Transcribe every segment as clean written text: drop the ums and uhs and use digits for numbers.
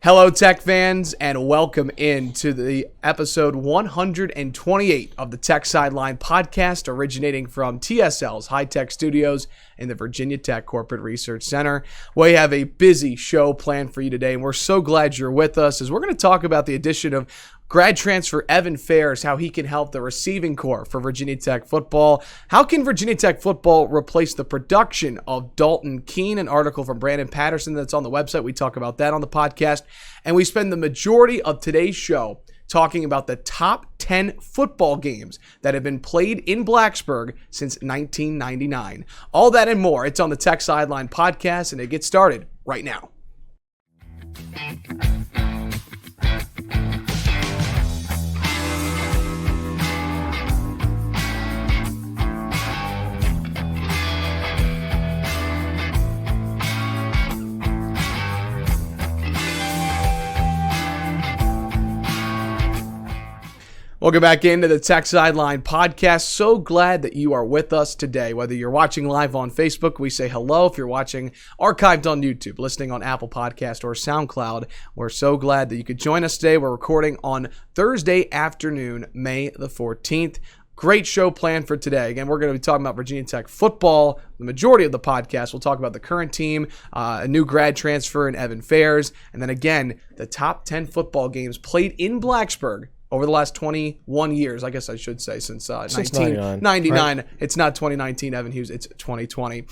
Hello, Tech fans, and welcome into the episode 128 of the Tech Sideline Podcast, originating from TSL's high-tech studios in the Virginia Tech Corporate Research Center. We have a busy show planned for you today, and we're so glad you're with us, as we're going to talk about the addition of grad transfer Evan Fairs, how he can help the receiving corps for Virginia Tech football. How can Virginia Tech football replace the production of Dalton Keene? An article from Brandon Patterson that's on the website. We talk about that on the podcast. And we spend the majority of today's show talking about the top 10 football games that have been played in Blacksburg since 1999. All that and more. It's on the Tech Sideline Podcast, and it gets started right now. Welcome back into the Tech Sideline Podcast. So glad that you are with us today. Whether you're watching live on Facebook, we say hello. If you're watching archived on YouTube, listening on Apple Podcast or SoundCloud, we're so glad that you could join us today. We're recording on Thursday afternoon, May the 14th. Great show planned for today. Again, we're going to be talking about Virginia Tech football. The majority of the podcast, we'll talk about the current team, a new grad transfer in Evan Fairs, and then again, the top 10 football games played in Blacksburg over the last 21 years, I guess I should say, since 1999. Right? It's not 2019, Evan Hughes, it's 2020.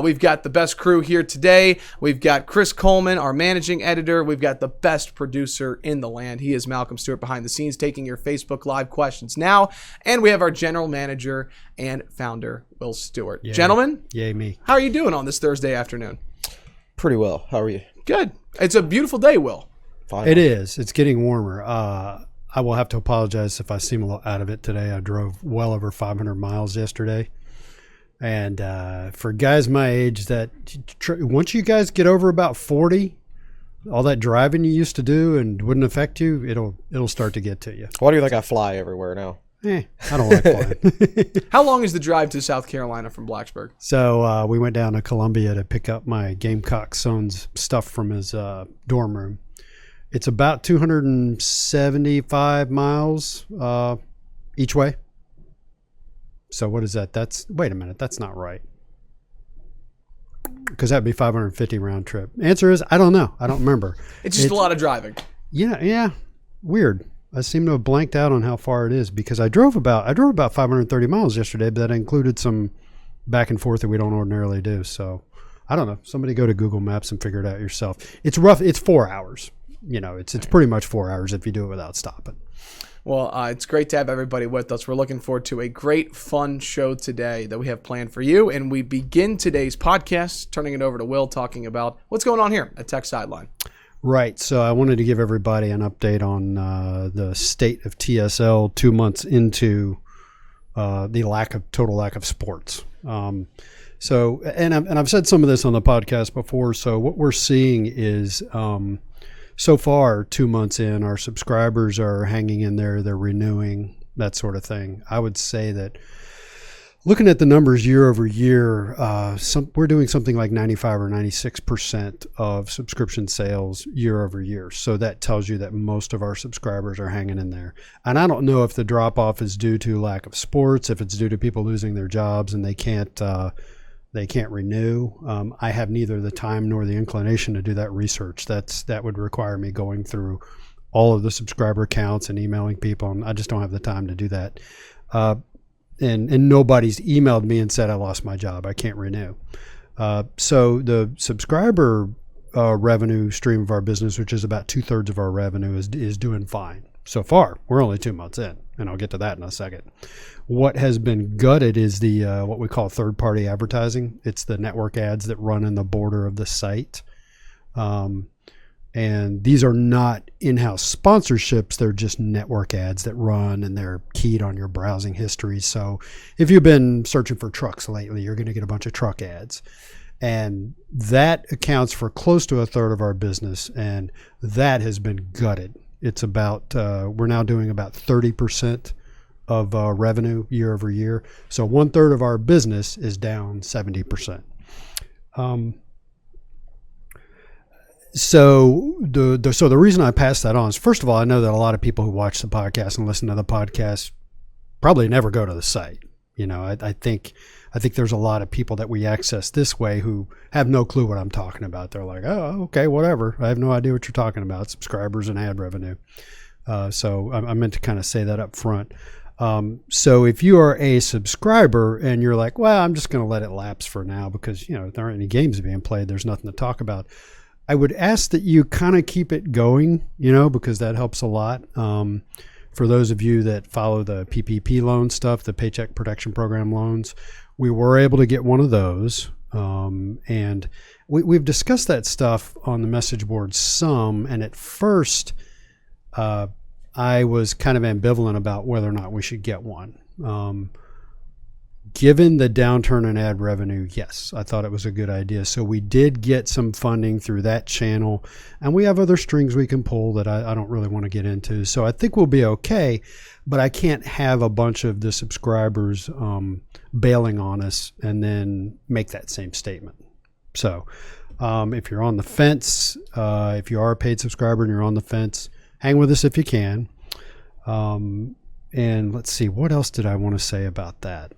We've got the best crew here today. We've got Chris Coleman, our managing editor. We've got the best producer in the land. He is Malcolm Stewart behind the scenes, taking your Facebook Live questions now. And we have our general manager and founder, Will Stewart. Yay. Gentlemen, yay me. How are you doing on this Thursday afternoon? Pretty well. How are you? Good. It's a beautiful day, Will. Fine. It is. It's getting warmer. I will have to apologize if I seem a little out of it today. I drove well over 500 miles yesterday. And for guys my age, that once you guys get over about 40, all that driving you used to do and wouldn't affect you, it'll start to get to you. Why do you think I fly everywhere now? I don't like flying. How long is the drive to South Carolina from Blacksburg? So we went down to Columbia to pick up my Gamecock son's stuff from his dorm room. It's about 275 miles each way. So what is that? Wait a minute. That's not right. Because that'd be 550 round trip. Answer is, I don't know. I don't remember. It's a lot of driving. Yeah. Weird. I seem to have blanked out on how far it is because I drove about 530 miles yesterday, but that included some back and forth that we don't ordinarily do. So I don't know. Somebody go to Google Maps and figure it out yourself. It's rough. It's 4 hours. You know, it's pretty much 4 hours if you do it without stopping. Well, it's great to have everybody with us. We're looking forward to a great, fun show today that we have planned for you. And we begin today's podcast, turning it over to Will, talking about what's going on here at Tech Sideline. Right. So I wanted to give everybody an update on the state of TSL 2 months into the total lack of sports. So I've said some of this on the podcast before. So what we're seeing is so far, 2 months in, our subscribers are hanging in there. They're renewing, that sort of thing. I would say that looking at the numbers year over year, we're doing something like 95 or 96% of subscription sales year over year. So that tells you that most of our subscribers are hanging in there. And I don't know if the drop-off is due to lack of sports, if it's due to people losing their jobs and they can't renew. I have neither the time nor the inclination to do that research. That would require me going through all of the subscriber accounts and emailing people, and I just don't have the time to do that. And nobody's emailed me and said I lost my job. I can't renew. So the subscriber revenue stream of our business, which is about 2/3 of our revenue, is doing fine so far. We're only 2 months in, and I'll get to that in a second. What has been gutted is the what we call third-party advertising. It's the network ads that run in the border of the site. And these are not in-house sponsorships. They're just network ads that run, and they're keyed on your browsing history. So if you've been searching for trucks lately, you're going to get a bunch of truck ads. And that accounts for close to 1/3 of our business, and that has been gutted. It's about, we're now doing about 30% of revenue year over year. So 1/3 of our business is down 70%. So the reason I passed that on is, first of all, I know that a lot of people who watch the podcast and listen to the podcast probably never go to the site. I think there's a lot of people that we access this way who have no clue what I'm talking about. They're like, oh, okay, whatever. I have no idea what you're talking about. Subscribers and ad revenue. So I meant to kind of say that up front. So if you are a subscriber and you're like, well, I'm just going to let it lapse for now because, there aren't any games being played. There's nothing to talk about. I would ask that you kind of keep it going, because that helps a lot. For those of you that follow the PPP loan stuff, the Paycheck Protection Program loans, we were able to get one of those. And we've discussed that stuff on the message board some. And at first, I was kind of ambivalent about whether or not we should get one. Given the downturn in ad revenue, yes, I thought it was a good idea. So we did get some funding through that channel, and we have other strings we can pull that I don't really want to get into. So I think we'll be okay, but I can't have a bunch of the subscribers bailing on us and then make that same statement. So if you're on the fence, if you are a paid subscriber and you're on the fence, hang with us if you can. And let's see, what else did I want to say about that?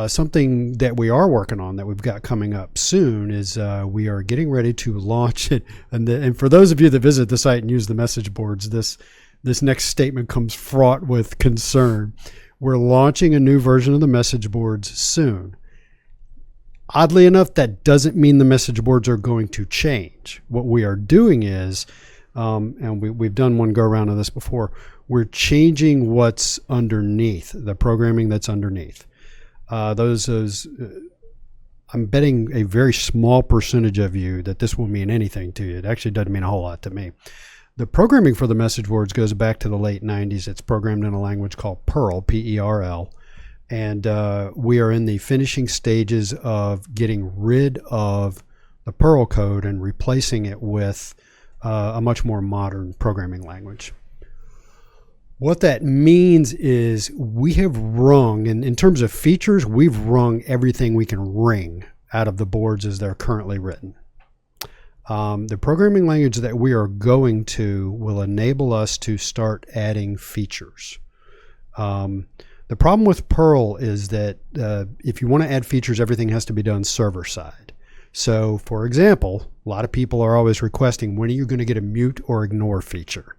Something that we are working on that we've got coming up soon is we are getting ready to launch it. And for those of you that visit the site and use the message boards, this next statement comes fraught with concern. We're launching a new version of the message boards soon. Oddly enough, that doesn't mean the message boards are going to change. What we are doing is, and we've done one go around of this before, we're changing what's underneath, the programming that's underneath. I'm betting a very small percentage of you that this will mean anything to you. It actually doesn't mean a whole lot to me. The programming for the message boards goes back to the late 90s. It's programmed in a language called Perl, P-E-R-L. And we are in the finishing stages of getting rid of the Perl code and replacing it with a much more modern programming language. What that means is we have wrung, in terms of features, we've wrung everything we can wring out of the boards as they're currently written. The programming language that we are going to will enable us to start adding features. The problem with Perl is that if you want to add features, everything has to be done server side. So, for example, a lot of people are always requesting, when are you going to get a mute or ignore feature?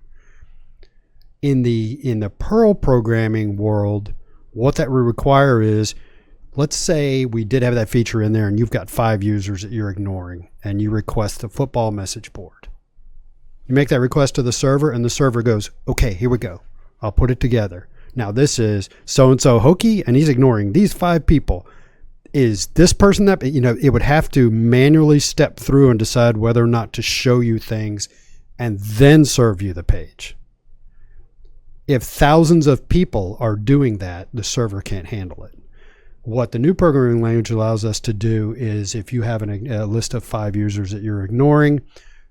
In the Perl programming world, what that would require is, let's say we did have that feature in there and you've got 5 users that you're ignoring and you request the football message board. You make that request to the server and the server goes, okay, here we go. I'll put it together. Now this is so-and-so Hokey and he's ignoring these 5 people. Is this person that, it would have to manually step through and decide whether or not to show you things and then serve you the page. If thousands of people are doing that, the server can't handle it. What the new programming language allows us to do is, if you have a list of 5 users that you're ignoring,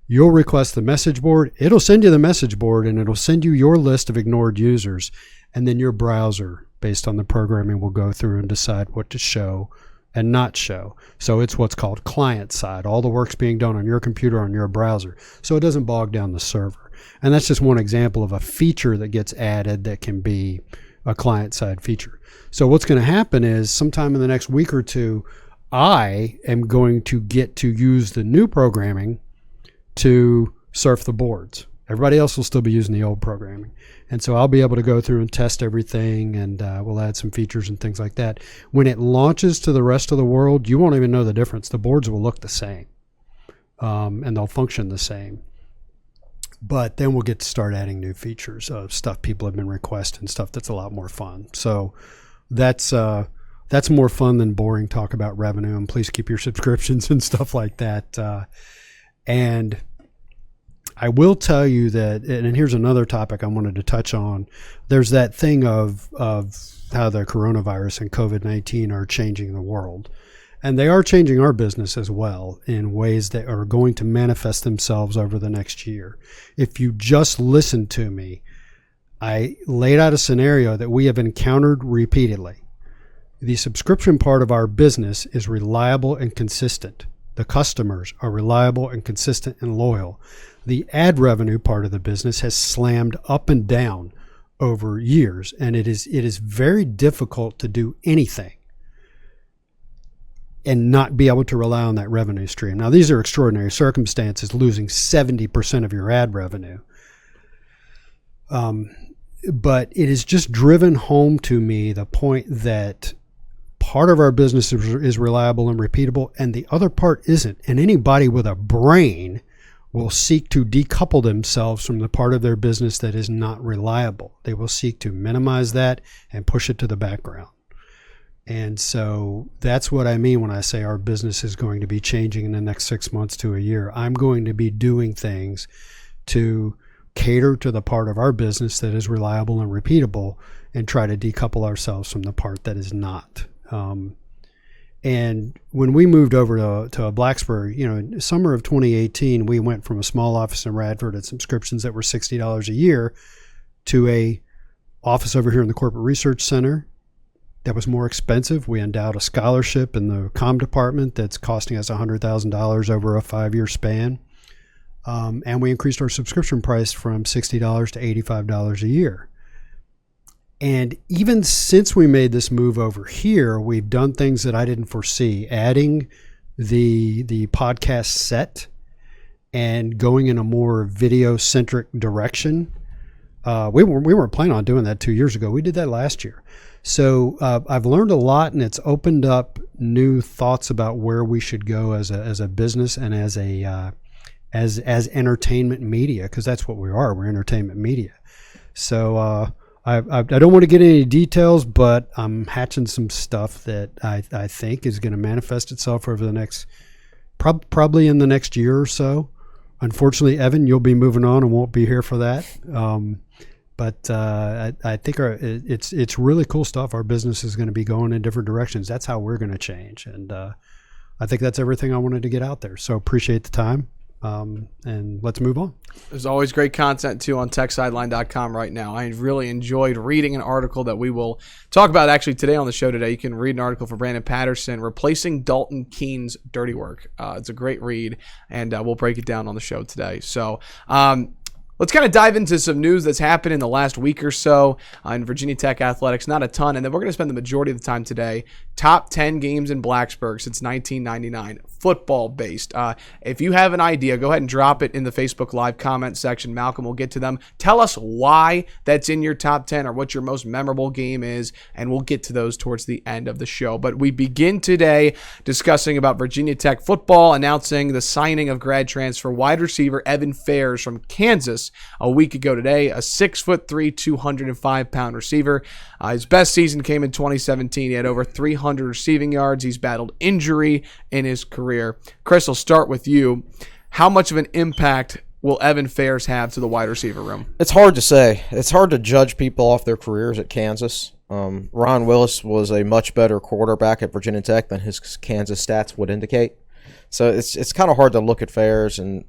you'll request the message board. It'll send you the message board and it'll send you your list of ignored users. And then your browser, based on the programming, will go through and decide what to show and not show. So it's what's called client side. All the work's being done on your computer, on your browser. So it doesn't bog down the server. And that's just one example of a feature that gets added that can be a client side feature. So what's going to happen is, sometime in the next week or two, I am going to get to use the new programming to surf the boards. Everybody else will still be using the old programming. And so I'll be able to go through and test everything, and we'll add some features and things like that. When it launches to the rest of the world, you won't even know the difference. The boards will look the same, and they'll function the same. But then we'll get to start adding new features of stuff people have been requesting, stuff that's a lot more fun. So that's more fun than boring talk about revenue. And please keep your subscriptions and stuff like that. And I will tell you that, and here's another topic I wanted to touch on. There's that thing of how the coronavirus and COVID-19 are changing the world. And they are changing our business as well in ways that are going to manifest themselves over the next year. If you just listen to me, I laid out a scenario that we have encountered repeatedly. The subscription part of our business is reliable and consistent. The customers are reliable and consistent and loyal. The ad revenue part of the business has slammed up and down over years, and it is very difficult to do anything and not be able to rely on that revenue stream. Now, these are extraordinary circumstances, losing 70% of your ad revenue. But it has just driven home to me the point that part of our business is reliable and repeatable, and the other part isn't. And anybody with a brain will seek to decouple themselves from the part of their business that is not reliable. They will seek to minimize that and push it to the background. And so that's what I mean when I say our business is going to be changing in the next 6 months to a year. I'm going to be doing things to cater to the part of our business that is reliable and repeatable and try to decouple ourselves from the part that is not. And when we moved over to Blacksburg, summer of 2018, we went from a small office in Radford at subscriptions that were $60 a year to a office over here in the Corporate Research Center that was more expensive. We endowed a scholarship in the comm department that's costing us $100,000 over a 5-year span. And we increased our subscription price from $60 to $85 a year. And even since we made this move over here, we've done things that I didn't foresee, adding the podcast set and going in a more video-centric direction. We weren't planning on doing that 2 years ago. We did that last year. So I've learned a lot, and it's opened up new thoughts about where we should go as a business and as entertainment media, because that's what we are. We're entertainment media. So I don't want to get any details, but I'm hatching some stuff that I think is going to manifest itself over the next, probably in the next year or so. Unfortunately, Evan, you'll be moving on and won't be here for that. But I think it's really cool stuff. Our business is going to be going in different directions. That's how we're going to change. And I think that's everything I wanted to get out there. So appreciate the time. And let's move on. There's always great content, too, on techsideline.com right now. I really enjoyed reading an article that we will talk about actually today on the show today. You can read an article from Brandon Patterson, Replacing Dalton Keene's Dirty Work. It's a great read, and we'll break it down on the show today. So, let's kind of dive into some news that's happened in the last week or so in Virginia Tech athletics. Not a ton, and then we're going to spend the majority of the time today. Top 10 games in Blacksburg since 1999, football-based. If you have an idea, go ahead and drop it in the Facebook Live comment section. Malcolm will get to them. Tell us why that's in your top 10 or what your most memorable game is, and we'll get to those towards the end of the show. But we begin today discussing about Virginia Tech football, announcing the signing of grad transfer wide receiver Evan Fairs from Kansas a week ago today, a 6'3", 205-pound receiver. His best season came in 2017. He had over 300 receiving yards. He's battled injury in his career. Chris, I'll start with you. How much of an impact will Evan Fairs have to the wide receiver room? It's hard to say. It's hard to judge people off their careers at Kansas. Ron Willis was a much better quarterback at Virginia Tech than his Kansas stats would indicate. So it's kind of hard to look at Fairs and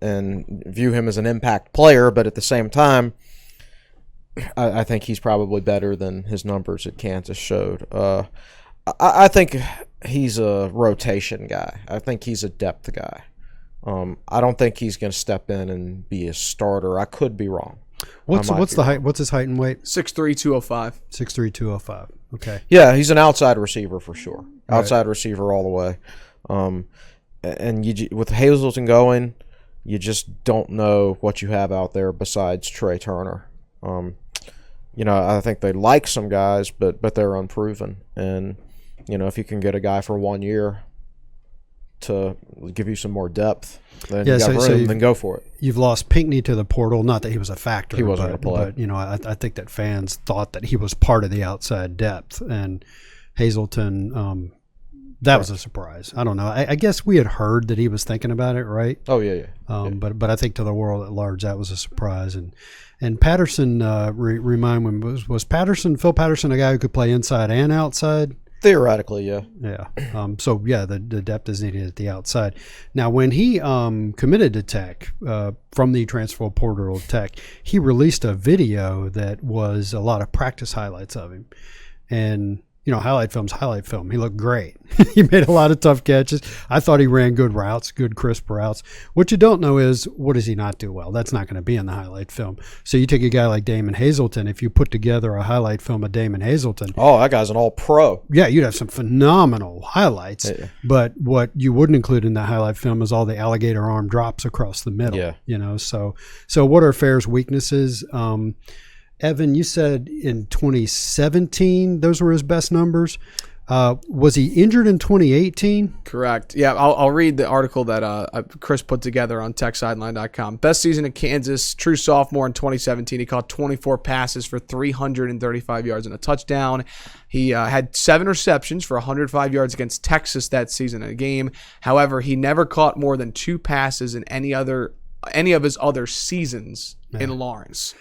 view him as an impact player, but at the same time, I think he's probably better than his numbers at Kansas showed. I think he's a rotation guy. I think he's a depth guy. I don't think he's going to step in and be a starter. I could be wrong. What's the height? What's his height and weight? 6'3", 205. 6'3", 205. Okay. Yeah, he's an outside receiver for sure. Right. Outside receiver all the way. And with Hazelton going, you just don't know what you have out there besides Trey Turner. I think they like some guys, but they're unproven. And, if you can get a guy for 1 year to give you some more depth, then you got room, then go for it. You've lost Pinckney to the portal. Not that he was a factor. He wasn't going to play. But, I think that fans thought that he was part of the outside depth. And Hazelton, that was a surprise. I don't know. I guess we had heard that he was thinking about it, right? Oh, yeah. But I think to the world at large, that was a surprise. And Patterson, remind me, was Phil Patterson a guy who could play inside and outside? Theoretically, yeah. Yeah. The depth is needed at the outside. Now, when he committed to Tech from the transfer portal of Tech, he released a video that was a lot of practice highlights of him. And highlight film's highlight film. He looked great. He made a lot of tough catches. I thought he ran good routes, good crisp routes. What you don't know is, what does he not do well? That's not going to be in the highlight film. So you take a guy like Damon Hazelton. If you put together a highlight film of Damon Hazelton, oh, that guy's an all-pro. Yeah, you'd have some phenomenal highlights. Yeah. But what you wouldn't include in that highlight film is all the alligator arm drops across the middle. Yeah. So what are Fair's weaknesses? Evan, you said in 2017 those were his best numbers. Was he injured in 2018? Correct. Yeah, I'll read the article that Chris put together on TechSideline.com. Best season in Kansas, true sophomore in 2017. He caught 24 passes for 335 yards and a touchdown. He had 7 receptions for 105 yards against Texas that season in a game. However, he never caught more than 2 passes in any of his other seasons in Lawrence.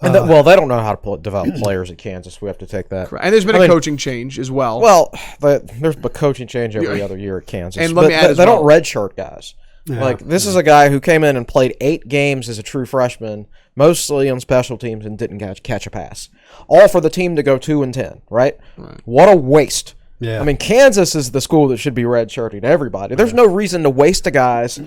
And they don't know how to develop players at Kansas. We have to take that. Correct. And there's been a coaching change as well. Well, there's a coaching change every other year at Kansas. And let me add they don't redshirt guys. Yeah. This is a guy who came in and played 8 games as a true freshman, mostly on special teams, and didn't catch a pass. All for the team to go 2-10, right? What a waste. Yeah. I mean, Kansas is the school that should be redshirting everybody. There's no reason to waste a guy's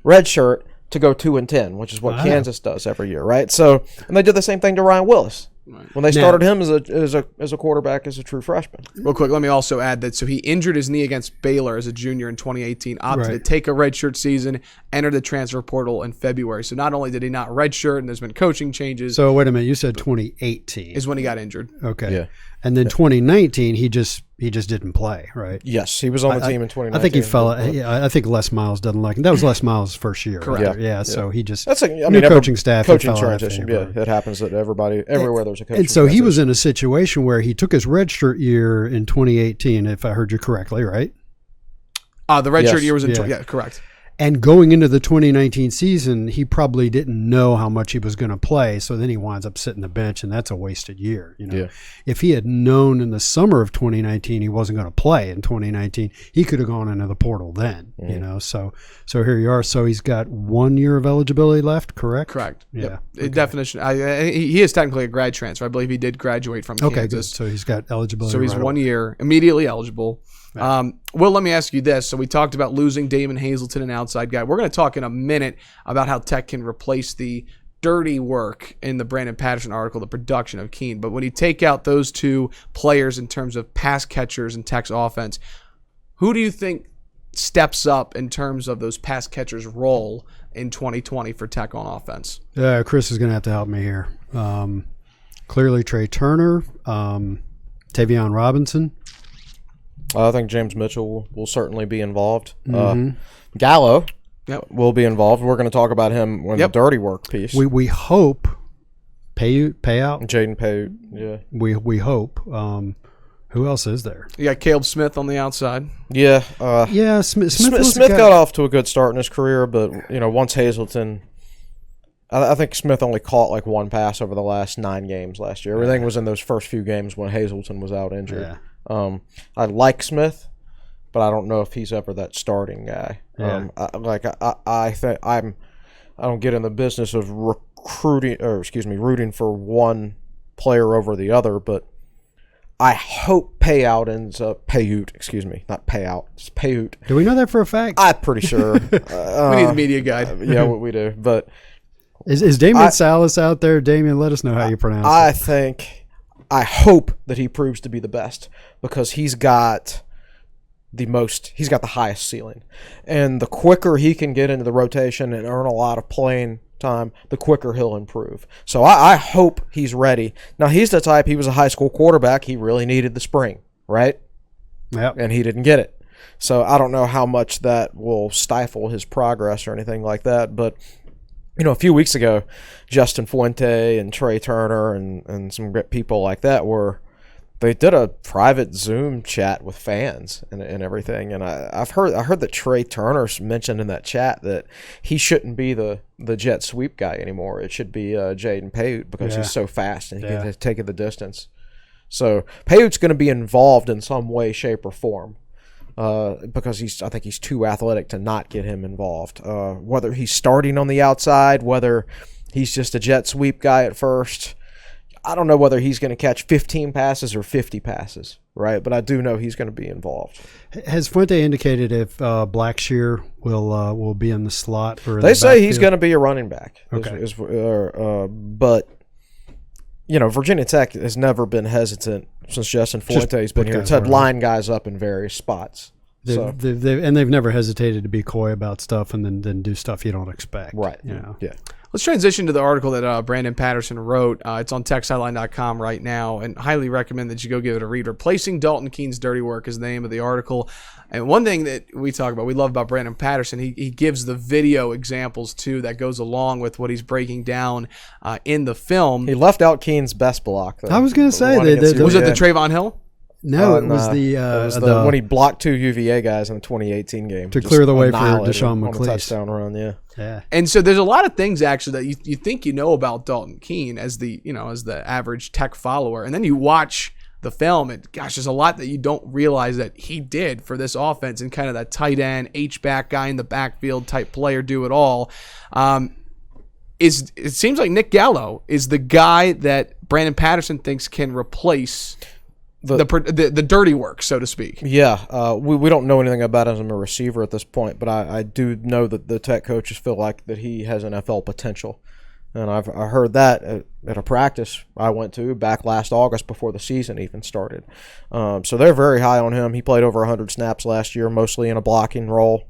redshirt to go 2-10, which is what Kansas does every year, right? So, and they did the same thing to Ryan Willis when they started him as a quarterback as a true freshman. Real quick, let me also add that he injured his knee against Baylor as a junior in 2018, opted to take a redshirt season, entered the transfer portal in February. So not only did he not redshirt, and there's been coaching changes. So wait a minute, you said 2018 is when he got injured. Okay, yeah. And then 2019 he just didn't play, right? Yes, he was on the team in 2019. I think he fell. I think Les Miles doesn't like him. That was Les Miles' first year. Correct. Right? Yeah. So he just new coaching staff, coaching transition. Yeah, it happens that everywhere there's a coaching. And so he was in a situation where he took his redshirt year in 2018, if I heard you correctly, right? The redshirt year was in correct. And going into the 2019 season, he probably didn't know how much he was going to play. So then he winds up sitting the bench, and that's a wasted year. Yeah. If he had known in the summer of 2019 he wasn't going to play in 2019, he could have gone into the portal then. So here you are. So he's got 1 year of eligibility left, correct? Correct. Yeah. Yep. Okay. Definition. He is technically a grad transfer. I believe he did graduate from Kansas. Okay, good. So he's got eligibility. So he's 1 year, immediately eligible. Will, let me ask you this. So we talked about losing Damon Hazelton, an outside guy. We're going to talk in a minute about how Tech can replace the dirty work in the Brandon Patterson article, the production of Keene. But when you take out those 2 players in terms of pass catchers in Tech's offense, who do you think steps up in terms of those pass catchers' role in 2020 for Tech on offense? Chris is going to have to help me here. Clearly Trey Turner, Tavion Robinson. I think James Mitchell will certainly be involved. Gallo will be involved. We're going to talk about him when the dirty work piece. We hope payout. Jaden Payut, yeah. We hope. Who else is there? You got Caleb Smith on the outside. Yeah. Smith got off to a good start in his career, but once Hazelton, I think Smith only caught like 1 pass over the last 9 games last year. Everything was in those first few games when Hazelton was out injured. Yeah. I like Smith, but I don't know if he's ever that starting guy. Yeah. I think I don't get in the business of rooting for one player over the other, but I hope Payut ends up Payut. Excuse me, not payout. It's Payut. Do we know that for a fact? I'm pretty sure. We need the media guide. Yeah, we do. But is Damian Salas out there? Damian, let us know how you pronounce it. I hope that he proves to be the best because he's got the highest ceiling. And the quicker he can get into the rotation and earn a lot of playing time, the quicker he'll improve. So I hope he's ready. Now, he's the type, he was a high school quarterback. He really needed the spring, right? Yep. And he didn't get it. So I don't know how much that will stifle his progress or anything like that, but a few weeks ago, Justin Fuente and Trey Turner and some great people like that they did a private Zoom chat with fans and everything. And I heard that Trey Turner mentioned in that chat that he shouldn't be the jet sweep guy anymore. It should be Jaden Payut because he's so fast and he can take it the distance. So Payut's going to be involved in some way, shape, or form. Because I think he's too athletic to not get him involved. Whether he's starting on the outside, whether he's just a jet sweep guy at first, I don't know whether he's going to catch 15 passes or 50 passes, right? But I do know he's going to be involved. Has Fuente indicated if Blackshear will be in the slot? Or they say he's going to be a running back. Okay. But, Virginia Tech has never been hesitant since Justin Fuente's been here to line guys up in various spots. They've never hesitated to be coy about stuff and then do stuff you don't expect. Right. Yeah. Let's transition to the article that Brandon Patterson wrote. It's on TechSideline.com right now, and highly recommend that you go give it a read. Replacing Dalton Keene's Dirty Work is the name of the article. And one thing that we love about Brandon Patterson, he gives the video examples, too, that goes along with what he's breaking down in the film. He left out Keene's best block, though. I was going to say, was it the Trayvon Hill? No, it was the when he blocked 2 UVA guys in the 2018 game to clear the way for Deshaun McLeese. Touchdown run, yeah. And so there's a lot of things actually that you think about Dalton Keene as the average Tech follower, and then you watch the film, and gosh, there's a lot that you don't realize that he did for this offense, and kind of that tight end, H-back guy in the backfield type player, do it all. It seems like Nick Gallo is the guy that Brandon Patterson thinks can replace the dirty work, so to speak. Yeah, we don't know anything about him as a receiver at this point, but I do know that the Tech coaches feel like that he has NFL potential. And I heard that at a practice I went to back last August before the season even started. So they're very high on him. He played over 100 snaps last year, mostly in a blocking role.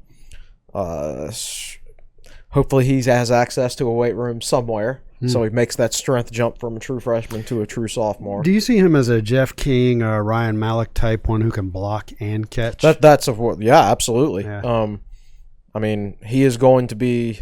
Hopefully he has access to a weight room somewhere. So he makes that strength jump from a true freshman to a true sophomore. Do you see him as a Jeff King or Ryan Malik type, one who can block and catch? Absolutely. Yeah. He is going to be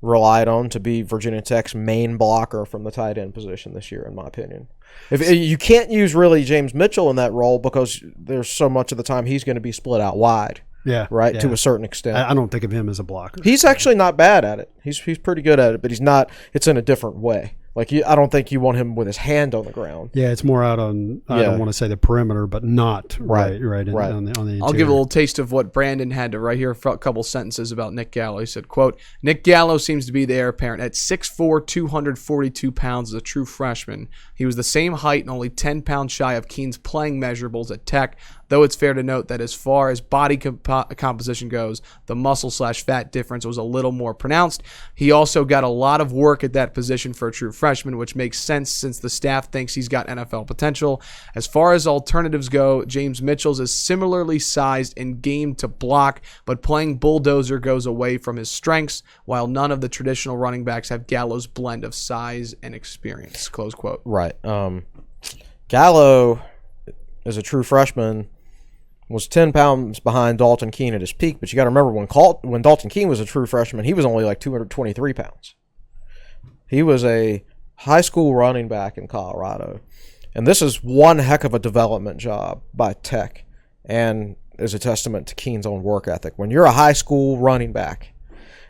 relied on to be Virginia Tech's main blocker from the tight end position this year, in my opinion. If you can't use really James Mitchell in that role because there's so much of the time he's going to be split out wide. Yeah, right. Yeah. To a certain extent, I don't think of him as a blocker. He's actually not bad at it. He's pretty good at it, but he's not. It's in a different way. Like I don't think you want him with his hand on the ground. Yeah, it's more out on. I don't want to say the perimeter, but not right. On the interior. I'll give a little taste of what Brandon had to write here. A couple sentences about Nick Gallo. He said, "Quote: Nick Gallo seems to be the heir apparent. At 6'4", 242 pounds, as a true freshman, he was the same height and only 10 pounds shy of Keene's playing measurables at Tech. Though it's fair to note that as far as body composition goes, the muscle/fat difference was a little more pronounced. He also got a lot of work at that position for a true freshman, which makes sense since the staff thinks he's got NFL potential. As far as alternatives go, James Mitchell's is similarly sized and game to block, but playing bulldozer goes away from his strengths, while none of the traditional running backs have Gallo's blend of size and experience." Close quote. Right. Gallo, as a true freshman, was 10 pounds behind Dalton Keene at his peak, but you got to remember when Dalton Keene was a true freshman, he was only like 223 pounds. He was a high school running back in Colorado, and this is one heck of a development job by Tech, and is a testament to Keene's own work ethic. When you're a high school running back,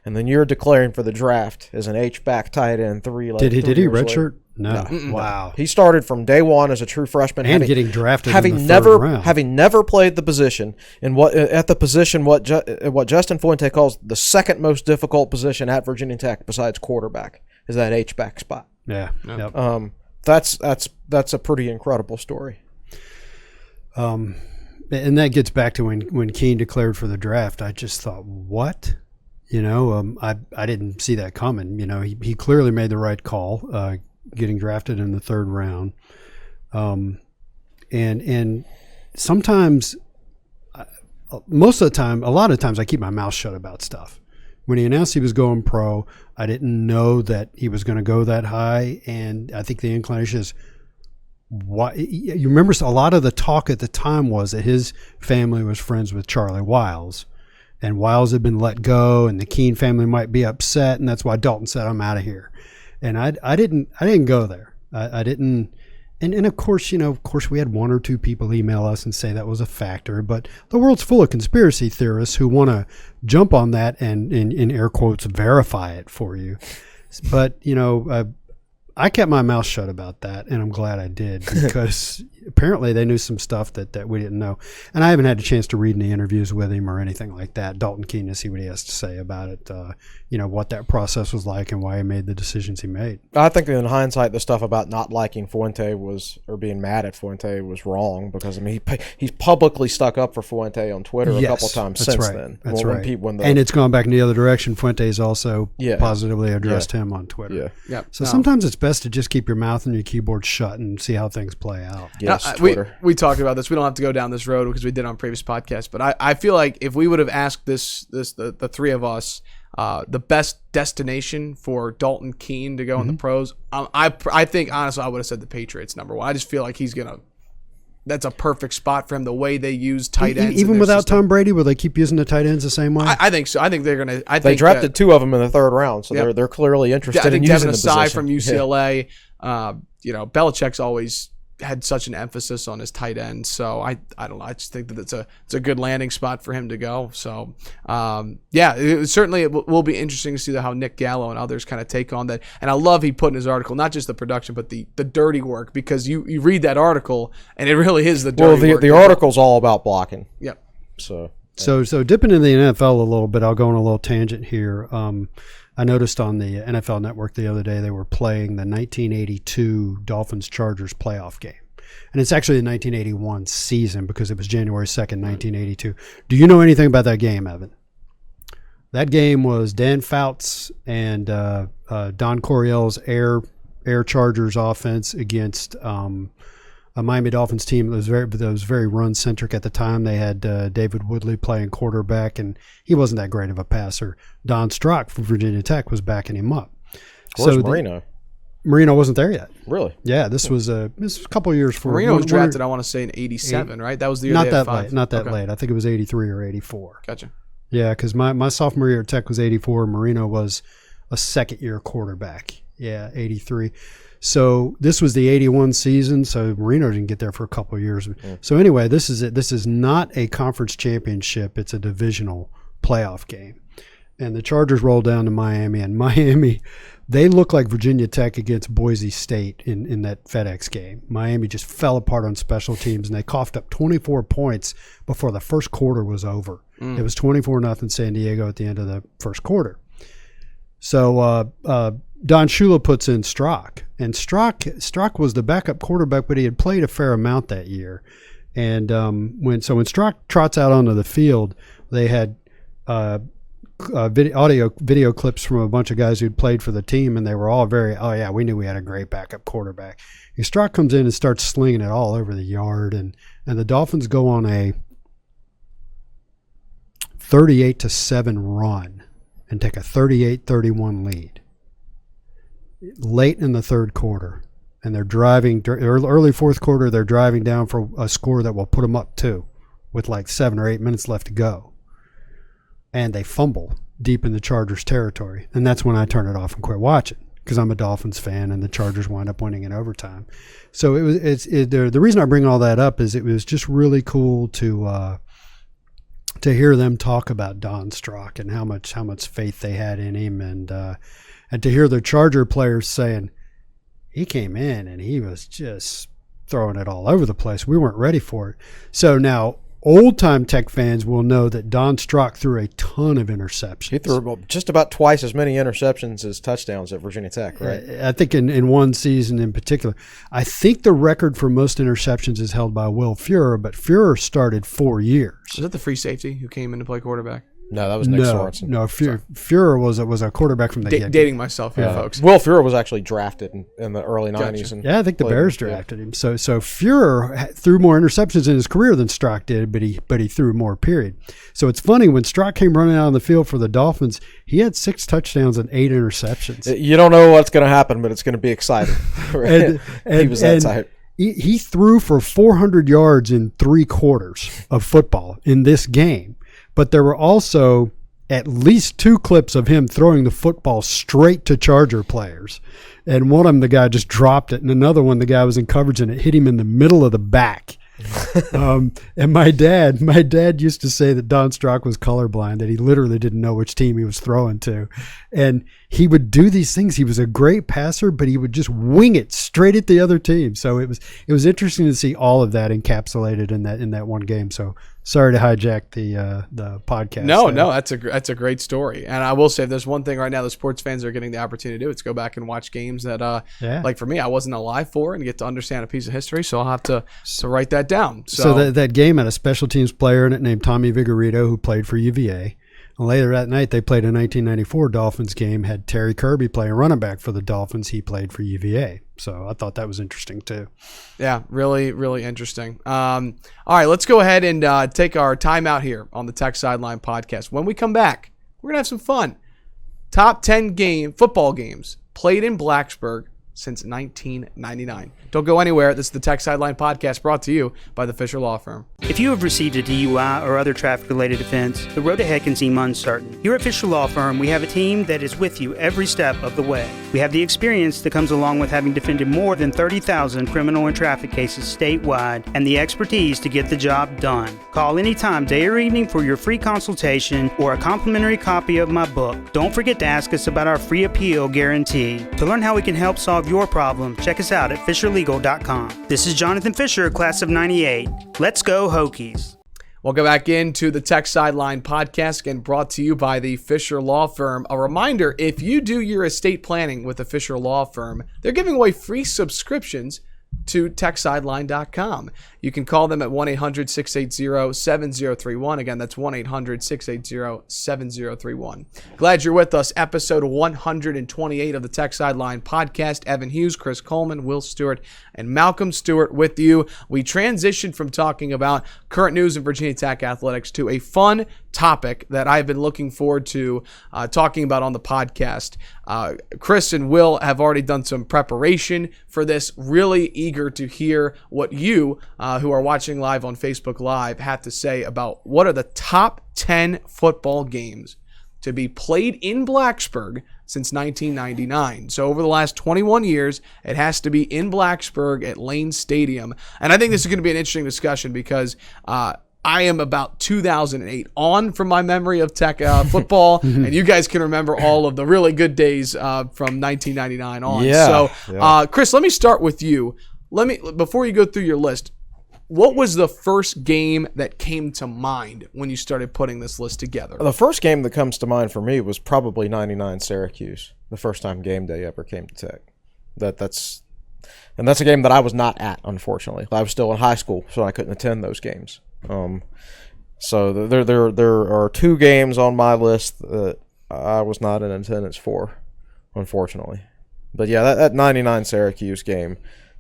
and then you're declaring for the draft as an H-back tight end, did he redshirt? No. Wow. He started from day one as a true freshman, and getting drafted in the third round. Having never played the position, what Justin Fuente calls the second most difficult position at Virginia Tech besides quarterback is that H-back spot. Yeah. Yep. That's a pretty incredible story. And that gets back to when Keene declared for the draft. I just thought, what? I didn't see that coming. He clearly made the right call, getting drafted in the third round. And sometimes, most of the time, a lot of times I keep my mouth shut about stuff. When he announced he was going pro, I didn't know that he was going to go that high. And I think the inclination is, why? You remember a lot of the talk at the time was that his family was friends with Charlie Wiles. And Wiles had been let go, and the Keene family might be upset, and that's why Dalton said, "I'm out of here." And I didn't go there. I didn't. And of course, we had one or two people email us and say that was a factor. But the world's full of conspiracy theorists who want to jump on that and, in air quotes, verify it for you. But I kept my mouth shut about that, and I'm glad I did, because apparently they knew some stuff that we didn't know. And I haven't had a chance to read any interviews with him or anything like that. Dalton Keene, to see what he has to say about it, what that process was like and why he made the decisions he made. I think in hindsight, the stuff about not liking Fuente or being mad at Fuente was wrong, because, I mean, he's publicly stuck up for Fuente on Twitter a couple times since then. That's right. And it's gone back in the other direction. Fuente's also positively addressed him on Twitter. Yeah. Yep. So sometimes it's best to just keep your mouth and your keyboard shut and see how things play out. Yes, Twitter. We talked about this. We don't have to go down this road because we did on previous podcasts. But I feel like if we would have asked the three of us the best destination for Dalton Keene to go in the pros, I think honestly I would have said the Patriots number one. I just feel like that's a perfect spot for him. The way they use tight ends, even without Tom Brady, will they keep using the tight ends the same way? I think so. I think they're gonna. They drafted two of them in the third round, so they're clearly interested in using the position. Devin Asai from UCLA. Belichick's always had such an emphasis on his tight end, so I don't know. I just think that it's a good landing spot for him to go. So it will be interesting to see how Nick Gallo and others kind of take on that. And I love he put in his article not just the production but the dirty work, because you read that article and it really is the dirty work. The article's all about blocking. Yep. So dipping into the NFL a little bit, I'll go on a little tangent here. I noticed on the NFL Network the other day they were playing the 1982 Dolphins-Chargers playoff game. And it's actually the 1981 season because it was January 2nd, 1982. Do you know anything about that game, Evan? That game was Dan Fouts and Don Coryell's Air Chargers offense against a Miami Dolphins team that was very run-centric at the time. They had David Woodley playing quarterback, and he wasn't that great of a passer. Don Strock from Virginia Tech was backing him up. Where's Marino? Marino wasn't there yet. Really? Yeah, this was a couple years for Marino was drafted, I want to say, in 87, right? That was the year not that late. I think it was 83 or 84. Gotcha. Yeah, because my sophomore year at Tech was 84. Marino was a second-year quarterback. Yeah, 83. So this was the 81 season, so Marino didn't get there for a couple of years. So anyway, this is it. This is not a conference championship. It's a divisional playoff game. And the Chargers roll down to Miami, and Miami, they look like Virginia Tech against Boise State in that FedEx game. Miami just fell apart on special teams, and they coughed up 24 points before the first quarter was over. It was 24-0 San Diego at the end of the first quarter. So Don Shula puts in Strock, and Strock was the backup quarterback, but he had played a fair amount that year. And when Strock trots out onto the field, they had video clips from a bunch of guys who'd played for the team, and they were all we knew we had a great backup quarterback. And Strock comes in and starts slinging it all over the yard, and the Dolphins go on a 38-7 run and take a 38-31 lead late in the third quarter. And they're driving, early fourth quarter, they're driving down for a score that will put them up 2 with like 7 or 8 minutes left to go. And they fumble deep in the Chargers territory. And that's when I turn it off and quit watching, because I'm a Dolphins fan, and the Chargers wind up winning in overtime. So the reason I bring all that up is it was just really cool to hear them talk about Don Strock and how much faith they had in him, and to hear the Charger players saying he came in and he was just throwing it all over the place. We weren't ready for it. So now old-time Tech fans will know that Don Strock threw a ton of interceptions. He threw just about twice as many interceptions as touchdowns at Virginia Tech, right? I think in one season in particular. I think the record for most interceptions is held by Will Fuhrer, but Fuhrer started 4 years. Was that the free safety who came in to play quarterback? No, that was Nick Sorensen. No, Fuhrer was a quarterback from the get-go. Dating myself here, folks. Will Fuhrer was actually drafted in the early 90s. And I think the Bears drafted him. So Fuhrer threw more interceptions in his career than Strock did, but he threw more, period. So it's funny, when Strock came running out on the field for the Dolphins, he had 6 touchdowns and 8 interceptions. You don't know what's going to happen, but it's going to be exciting. and he was that type. He threw for 400 yards in 3 quarters of football in this game. But there were also at least 2 clips of him throwing the football straight to Charger players. And one of them, the guy just dropped it. And another one, the guy was in coverage and it hit him in the middle of the back. And my dad used to say that Don Strock was colorblind, that he literally didn't know which team he was throwing to. And he would do these things. He was a great passer, but he would just wing it straight at the other team. So it was interesting to see all of that encapsulated in that one game. So sorry to hijack the podcast. No, that's a great story. And I will say, if there's one thing right now the sports fans are getting the opportunity to do, it's go back and watch games that, like for me, I wasn't alive for, and get to understand a piece of history. So I'll have to write that down. So that game had a special teams player in it named Tommy Vigorito, who played for UVA. And later that night, they played a 1994 Dolphins game, had Terry Kirby playing running back for the Dolphins. He played for UVA. So I thought that was interesting too. Yeah, really, really interesting. All right, let's go ahead and take our time out here on the Tech Sideline podcast. When we come back, we're going to have some fun. Top 10 football games played in Blacksburg since 1999. Don't go anywhere. This is the Tech Sideline Podcast, brought to you by the Fisher Law Firm. If you have received a DUI or other traffic-related offense, the road ahead can seem uncertain. Here at Fisher Law Firm, we have a team that is with you every step of the way. We have the experience that comes along with having defended more than 30,000 criminal and traffic cases statewide, and the expertise to get the job done. Call anytime, day or evening, for your free consultation or a complimentary copy of my book. Don't forget to ask us about our free appeal guarantee. To learn how we can help solve your problem, check us out at fisherlegal.com. This is Jonathan Fisher, class of 98. Let's go Hokies. Welcome back into the Tech Sideline Podcast, again brought to you by the Fisher Law Firm. A reminder, if you do your estate planning with the Fisher Law Firm, they're giving away free subscriptions to techsideline.com. You can call them at 1-800-680-7031. Again, that's 1-800-680-7031. Glad you're with us. Episode 128 of the Tech Sideline Podcast. Evan Hughes, Chris Coleman, Will Stewart, and Malcolm Stewart with you. We transitioned from talking about current news in Virginia Tech athletics to a fun topic that I've been looking forward to talking about on the podcast. Chris and Will have already done some preparation for this. Really eager to hear what you, who are watching live on Facebook Live, have to say about what are the top 10 football games to be played in Blacksburg since 1999. So over the last 21 years, it has to be in Blacksburg at Lane Stadium. And I think this is going to be an interesting discussion because I am about 2008 on from my memory of Tech football, and you guys can remember all of the really good days from 1999 on. Yeah. So, Chris, let me start with you. Before you go through your list, what was the first game that came to mind when you started putting this list together? The first game that comes to mind for me was probably 99 Syracuse, the first time game day ever came to Tech. That's a game that I was not at, unfortunately. I was still in high school, so I couldn't attend those games. So there are two games on my list that I was not in attendance for, unfortunately. But yeah, that 99 Syracuse game,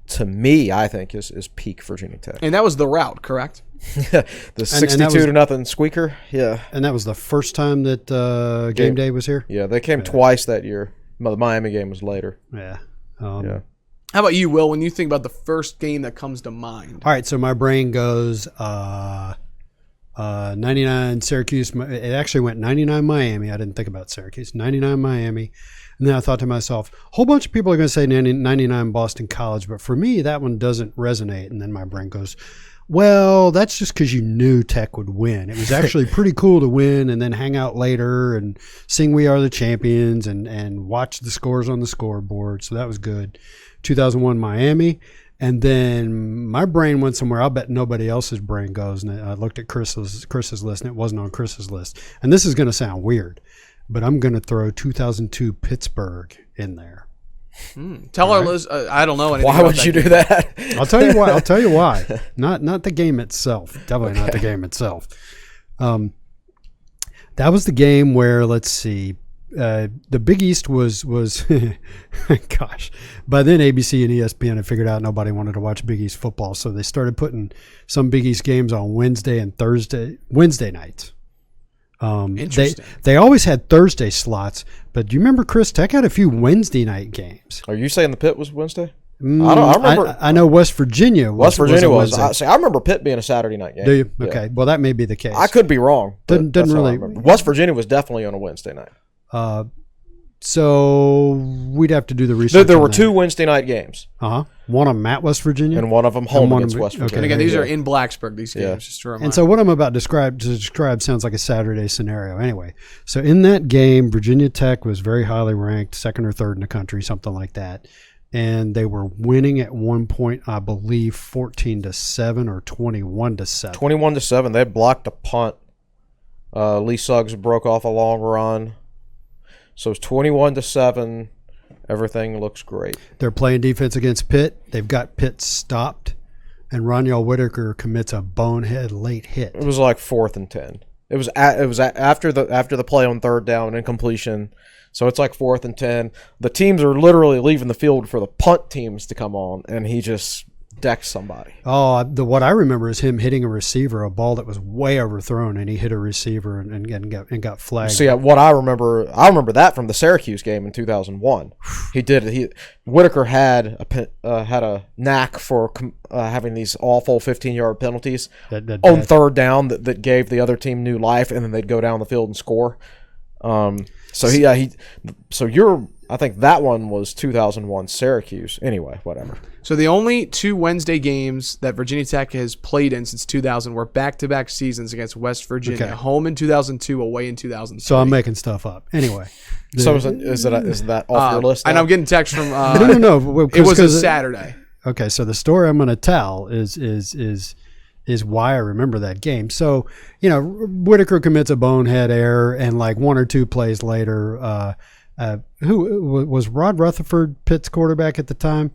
to me, I think is peak Virginia Tech. And that was the route, correct? The 62-0 squeaker. Yeah. And that was the first time that game day was here? Yeah, they came twice that year. The Miami game was later. Yeah. Yeah. How about you, Will, when you think about the first game that comes to mind? All right, so my brain goes 99 Syracuse. It actually went 99 Miami. I didn't think about Syracuse. 99 Miami. And then I thought to myself, a whole bunch of people are going to say 99 Boston College, but for me, that one doesn't resonate. And then my brain goes, well, that's just because you knew Tech would win. It was actually pretty cool to win and then hang out later and sing We Are the Champions and watch the scores on the scoreboard. So that was good. 2001 Miami. And then my brain went somewhere I'll bet nobody else's brain goes. And I looked at Chris's list, and it wasn't on Chris's list. And this is going to sound weird, but I'm going to throw 2002 Pittsburgh in there. Tell our listeners. I don't know anything. Why would you do that? I'll tell you why. Not the game itself. Definitely not the game itself. That was the game where, let's see, the Big East was gosh, by then ABC and ESPN had figured out nobody wanted to watch Big East football, so they started putting some Big East games on Wednesday nights. Interesting. They always had Thursday slots, but do you remember, Chris, Tech had a few Wednesday night games? Are you saying the Pitt was Wednesday? I remember. I know West Virginia was. I remember Pitt being a Saturday night game. Do you? Yeah. Okay. Well, that may be the case. I could be wrong. Didn't really. West Virginia was definitely on a Wednesday night. So we'd have to do the research. There were 2 Wednesday night games. One of them at West Virginia, and one of them home against West Virginia. And again, these are in Blacksburg. These games, just to remind. And so what I'm about to describe sounds like a Saturday scenario. Anyway, so in that game, Virginia Tech was very highly ranked, 2nd or 3rd in the country, something like that, and they were winning at one point, I believe, 14-7 or 21-7. 21-7. They blocked a punt. Lee Suggs broke off a long run. So it's 21-7. Everything looks great. They're playing defense against Pitt. They've got Pitt stopped, and Ronyell Whitaker commits a bonehead late hit. It was like 4th and 10. It was after the play on 3rd down and incompletion. So it's like 4th and 10. The teams are literally leaving the field for the punt teams to come on, and he just decks somebody. Oh, what I remember is him hitting a receiver, a ball that was way overthrown, and he hit a receiver and got flagged. See, what I remember that from the Syracuse game in 2001. Whitaker had a knack for having these awful 15-yard penalties on 3rd down that gave the other team new life, and then they'd go down the field and score. I think that one was 2001 Syracuse. Anyway, whatever. So the only 2 Wednesday games that Virginia Tech has played in since 2000 were back-to-back seasons against West Virginia. Okay. Home in 2002, away in 2003. So I'm making stuff up. Anyway. So is that off your list now? And I'm getting text from No. It was a Saturday. Okay, so the story I'm going to tell is why I remember that game. So, Whitaker commits a bonehead error, and like 1 or 2 plays later, who was Rod Rutherford Pitt's quarterback at the time?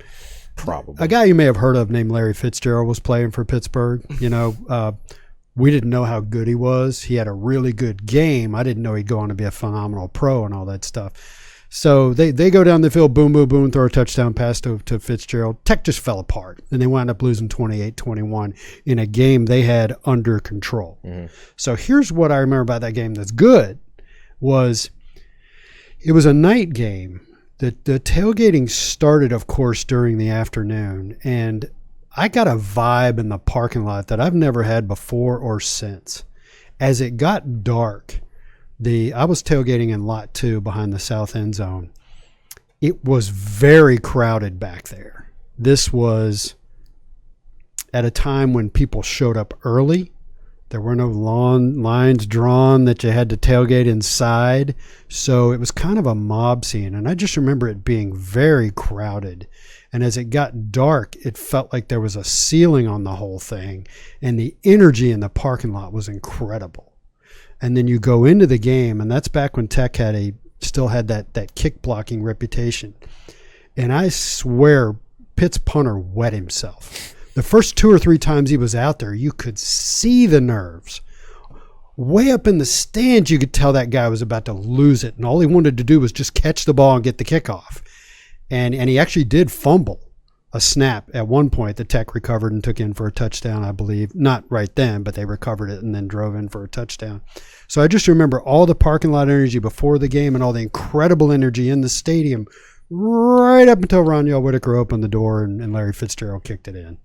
Probably. A guy you may have heard of named Larry Fitzgerald was playing for Pittsburgh. We didn't know how good he was. He had a really good game. I didn't know he'd go on to be a phenomenal pro and all that stuff. So they go down the field, boom, boom, boom, throw a touchdown pass to Fitzgerald. Tech just fell apart, and they wound up losing 28-21 in a game they had under control. Mm-hmm. So here's what I remember about that game that's good was it was a night game. The tailgating started, of course, during the afternoon, and I got a vibe in the parking lot that I've never had before or since. As it got dark, I was tailgating in lot 2 behind the south end zone. It was very crowded back there. This was at a time when people showed up early. There were no long lines drawn that you had to tailgate inside. So it was kind of a mob scene. And I just remember it being very crowded. And as it got dark, it felt like there was a ceiling on the whole thing. And the energy in the parking lot was incredible. And then you go into the game, and that's back when Tech still had that kick blocking reputation. And I swear Pitt's punter wet himself. The first 2 or 3 times he was out there, you could see the nerves. Way up in the stands, you could tell that guy was about to lose it, and all he wanted to do was just catch the ball and get the kickoff. And he actually did fumble a snap at one point that Tech recovered and took in for a touchdown, I believe. Not right then, but they recovered it and then drove in for a touchdown. So I just remember all the parking lot energy before the game and all the incredible energy in the stadium right up until Ronyell Whitaker opened the door and Larry Fitzgerald kicked it in.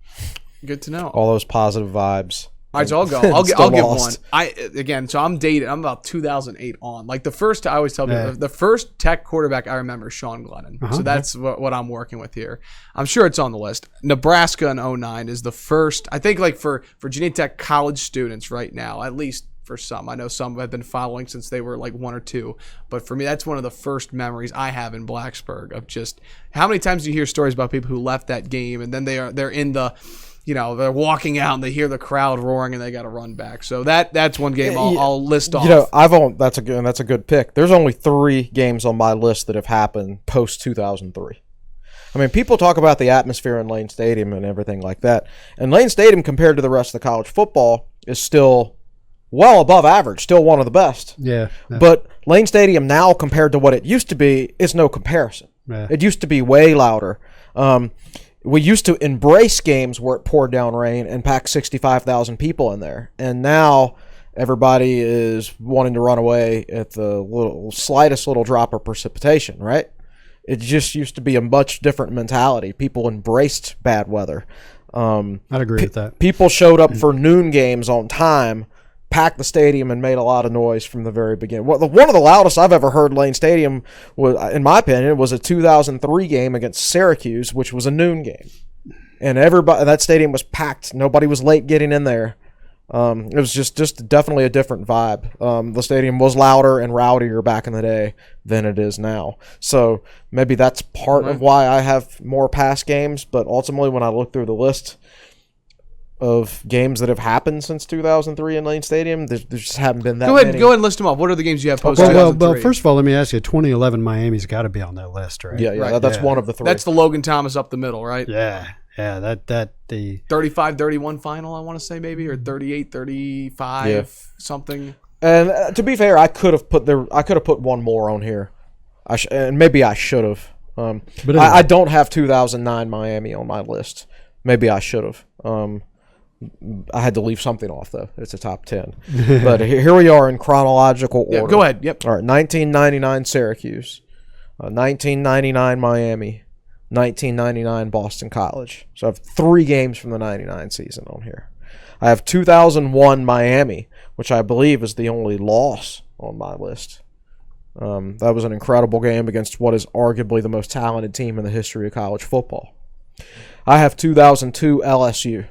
Good to know. All those positive vibes. All right, so I'll go. I'll give one. So I'm dated. I'm about 2008 on. Like I always tell people, the first Tech quarterback I remember is Sean Glennon. So that's what I'm working with here. I'm sure it's on the list. Nebraska in 2009 is the first, I think, like for Virginia Tech college students right now, at least for some. I know some have been following since they were like 1 or 2. But for me, that's one of the first memories I have in Blacksburg of just how many times do you hear stories about people who left that game and then they're in the, they're walking out and they hear the crowd roaring and they got to run back. So that's one game I'll list off. That's a good pick. There's only 3 games on my list that have happened post 2003. I mean, people talk about the atmosphere in Lane Stadium and everything like that. And Lane Stadium, compared to the rest of the college football, is still well above average, still one of the best. Yeah. But Lane Stadium now, compared to what it used to be, is no comparison. Yeah. It used to be way louder. We used to embrace games where it poured down rain and pack 65,000 people in there. And now everybody is wanting to run away at the slightest little drop of precipitation, right? It just used to be a much different mentality. People embraced bad weather. I'd agree with that. People showed up for noon games on time packed the stadium and made a lot of noise from the very beginning. One of the loudest I've ever heard Lane Stadium was, in my opinion, was a 2003 game against Syracuse, which was a noon game, and that stadium was packed. Nobody was late getting in there. It was just definitely a different vibe. The stadium was louder and rowdier back in the day than it is now. So maybe that's part of why I have more past games. But ultimately, when I look through the list of games that have happened since 2003 in Lane Stadium, there just haven't been that many. Go ahead and list them off. What are the games you have post 2003? Well, first of all, let me ask you, 2011 Miami's got to be on that list, right? Yeah, right. That's one of the three. That's the Logan Thomas up the middle, right? Yeah, the 35-31 final, I want to say, maybe, or 38-35 something. And to be fair, I could have put one more on here. And maybe I should have. But anyway. I don't have 2009 Miami on my list. Maybe I should have. I had to leave something off, though. It's a top 10. But here we are in chronological order. Yeah, go ahead. Yep. All right, 1999 Syracuse, 1999 Miami, 1999 Boston College. So I have 3 games from the 99 season on here. I have 2001 Miami, which I believe is the only loss on my list. That was an incredible game against what is arguably the most talented team in the history of college football. I have 2002 LSU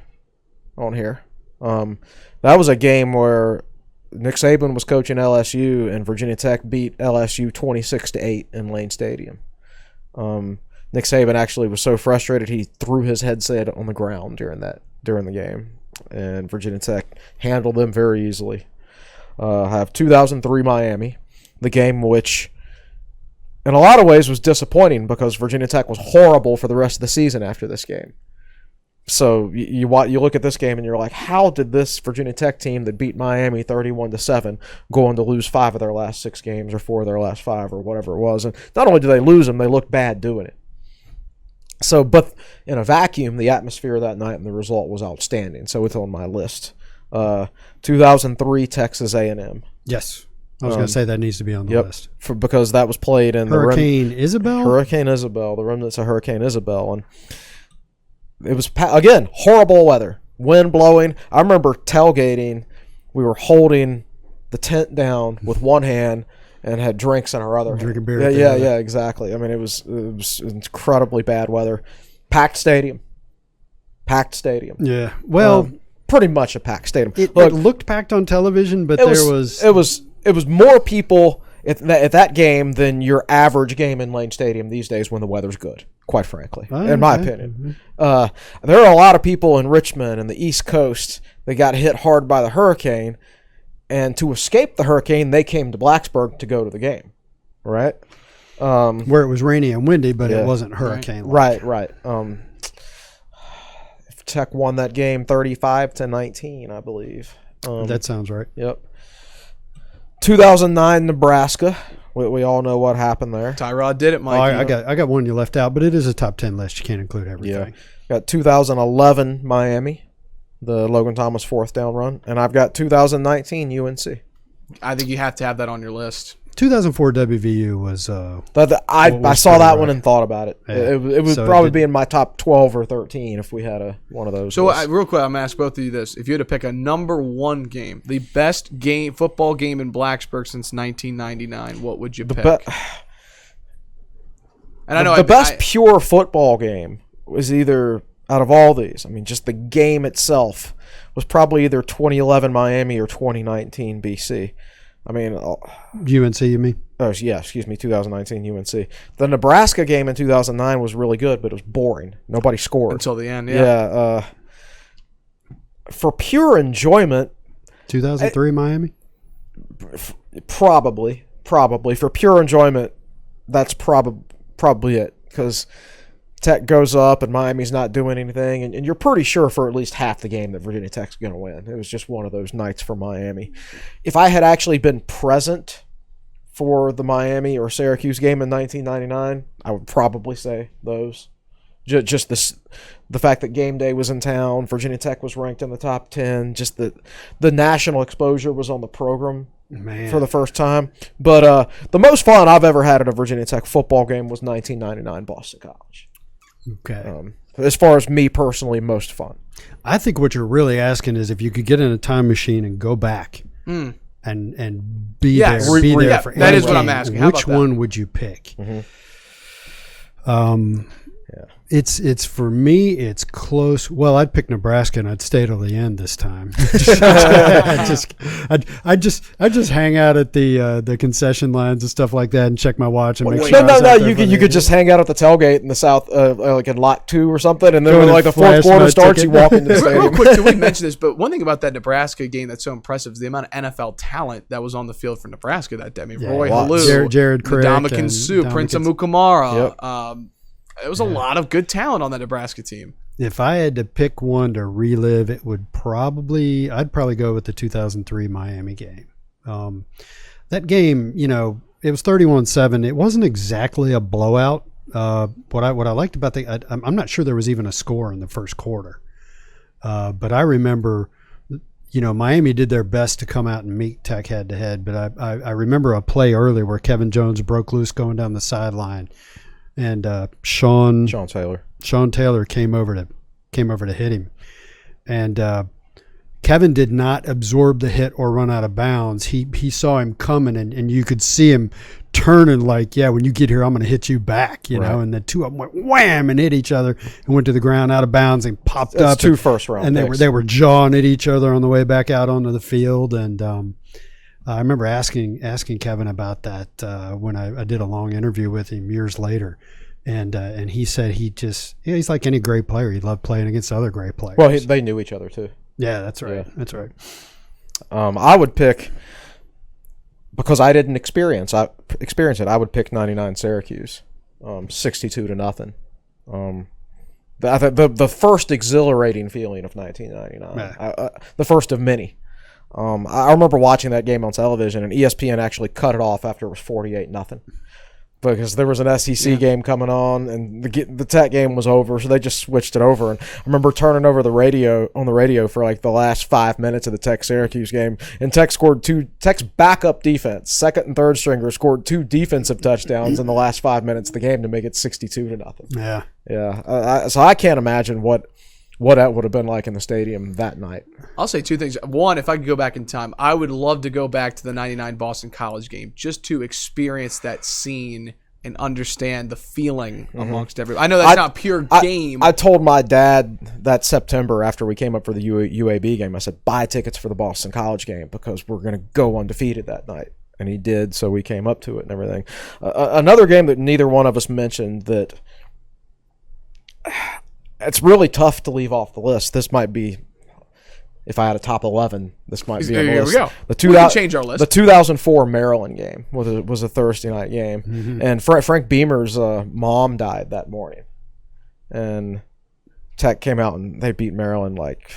on here. That was a game where Nick Saban was coaching LSU and Virginia Tech beat LSU 26-8 in Lane Stadium. Nick Saban actually was so frustrated he threw his headset on the ground during the game, and Virginia Tech handled them very easily. I have 2003 Miami, the game which in a lot of ways was disappointing because Virginia Tech was horrible for the rest of the season after this game. So you look at this game and you're like, how did this Virginia Tech team that beat Miami 31-7 go on to lose 5 of their last 6 games or 4 of their last 5 or whatever it was? And not only did they lose them, they looked bad doing it. So, but in a vacuum, the atmosphere that night and the result was outstanding. So it's on my list. 2003 Texas A&M. Yes. I was going to say that needs to be on the list. Because that was played in Hurricane Isabel? Hurricane Isabel, the remnants of Hurricane Isabel. And it was, again, horrible weather. Wind blowing. I remember tailgating. We were holding the tent down with one hand and had drinks in our other hand. Drinking beer. Yeah, exactly. I mean, it was incredibly bad weather. Packed stadium. Yeah. Well, pretty much a packed stadium. It looked packed on television, but it was more people at that game than your average game in Lane Stadium these days when the weather's good, quite frankly, in my opinion. There are a lot of people in Richmond and the East Coast that got hit hard by the hurricane, and to escape the hurricane, they came to Blacksburg to go to the game, right? Where it was rainy and windy, but it wasn't hurricane-like. Right. Tech won that game 35-19, I believe. That sounds right. Yep. 2009 Nebraska. We all know what happened there. Tyrod did it, Mike. I got one you left out, but it is a top 10 list. You can't include everything. Yeah. Got 2011 Miami, the Logan Thomas 4th down run, and I've got 2019 UNC. I think you have to have that on your list. 2004 WVU was. I saw that one and thought about it. Yeah. It would probably be in my top 12 or 13 if we had one of those. So real quick, I'm gonna ask both of you this: if you had to pick a number 1 game, the best football game in Blacksburg since 1999, what would you pick? The best pure football game was either out of all these. I mean, just the game itself was probably either 2011 Miami or 2019 BC. I mean, UNC, you mean? Oh, yeah, excuse me, 2019 UNC. The Nebraska game in 2009 was really good, but it was boring. Nobody scored. Until the end, for pure enjoyment. 2003 Miami? Probably. For pure enjoyment, that's probably it. Because Tech goes up and Miami's not doing anything, and you're pretty sure for at least half the game that Virginia Tech's going to win. It was just one of those nights for Miami. If I had actually been present for the Miami or Syracuse game in 1999, I would probably say those. Just the fact that game day was in town, Virginia Tech was ranked in the top 10, just the national exposure was on the program for the first time. But the most fun I've ever had at a Virginia Tech football game was 1999 Boston College. Okay. as far as me personally, most fun. I think what you're really asking is if you could get in a time machine and go back and be there for that any is what I'm game, asking. How which about that? one would you pick? It's for me. It's close. Well, I'd pick Nebraska and I'd stay till the end this time. I just hang out at the concession lines and stuff like that and check my watch and make sure. No. You could just hang out at the tailgate in the south, like in lot 2 or something, and then when like the fourth quarter starts, you walk into the stadium. Real quick, did we mention this? But one thing about that Nebraska game that's so impressive is the amount of NFL talent that was on the field for Nebraska that day. I mean, Roy Halou, Jared Crick, Ndamukong Suh, Prince Amukamara. Yep. It was a lot of good talent on that Nebraska team. If I had to pick one to relive, it would I'd probably go with the 2003 Miami game. That game, it was 31-7. It wasn't exactly a blowout. What I liked about I'm not sure there was even a score in the first quarter. But I remember, Miami did their best to come out and meet Tech head to head. But I remember a play earlier where Kevin Jones broke loose going down the sideline. And Sean Taylor came over to hit him, and Kevin did not absorb the hit or run out of bounds. He saw him coming, and you could see him turning like, when you get here, I'm going to hit you back, know. And the two of them went wham and hit each other and went to the ground out of bounds and popped up. 2 first round, and they were jawing at each other on the way back out onto the field, and. I remember asking Kevin about that when I did a long interview with him years later, and he said he's like any great player. He loved playing against other great players. Well, they knew each other too. Yeah, that's right. Yeah. That's right. I would pick, because I didn't experience it. I would pick 99 Syracuse, 62-0. The first exhilarating feeling of 1999, the first of many. I remember watching that game on television, and ESPN actually cut it off after it was 48-0, because there was an SEC game coming on, and the Tech game was over, so they just switched it over. And I remember turning over the radio for like the last 5 minutes of the Tech Syracuse game, and Tech's backup defense, second and third stringer, scored 2 defensive touchdowns in the last 5 minutes of the game to make it 62-0. Yeah. So I can't imagine what that would have been like in the stadium that night. I'll say 2 things. One, if I could go back in time, I would love to go back to the 99 Boston College game just to experience that scene and understand the feeling amongst everyone. I know that's not pure game. I told my dad that September after we came up for the UAB game, I said, buy tickets for the Boston College game because we're going to go undefeated that night. And he did, so we came up to it and everything. Another game that neither one of us mentioned that it's really tough to leave off the list. This might be, if I had a top 11, this might be on the list. Here we go. We can change our list. The 2004 Maryland game was a Thursday night game, and Frank Beamer's mom died that morning, and Tech came out and they beat Maryland like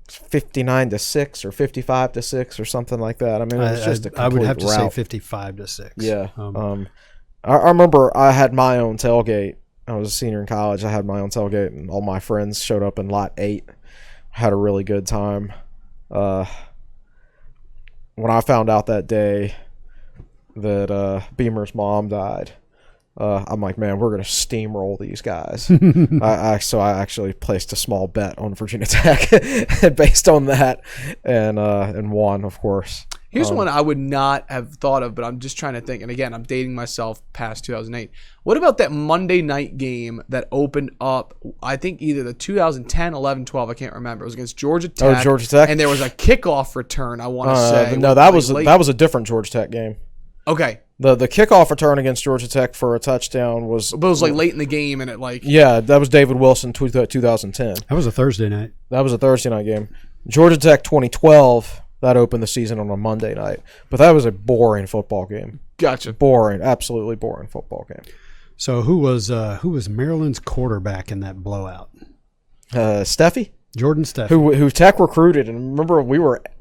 59-6 or 55-6 or something like that. I mean, it was just a complete I would have to rout. say 55-6. Yeah. I remember I had my own tailgate. I was a senior in college. I had my own tailgate, and all my friends showed up in lot 8. Had a really good time. When I found out that day that Beamer's mom died, I'm like, man, we're going to steamroll these guys. So I actually placed a small bet on Virginia Tech based on that, and won, of course. Here's one I would not have thought of, but I'm just trying to think. And again, I'm dating myself past 2008. What about that Monday night game that opened up, I think either the 2010, 11, 12, I can't remember. It was against Georgia Tech. Oh, Georgia Tech. And there was a kickoff return, I want to say. No, that was a different Georgia Tech game. Okay. The kickoff return against Georgia Tech for a touchdown was... But it was like late in the game, and it like... Yeah, that was David Wilson 2010. That was a Thursday night. That was a Thursday night game. Georgia Tech 2012... That opened the season on a Monday night. But that was a boring football game. Gotcha. Boring, absolutely boring football game. So who was Maryland's quarterback in that blowout? Steffi? Jordan Steffi. Who Tech recruited. And remember,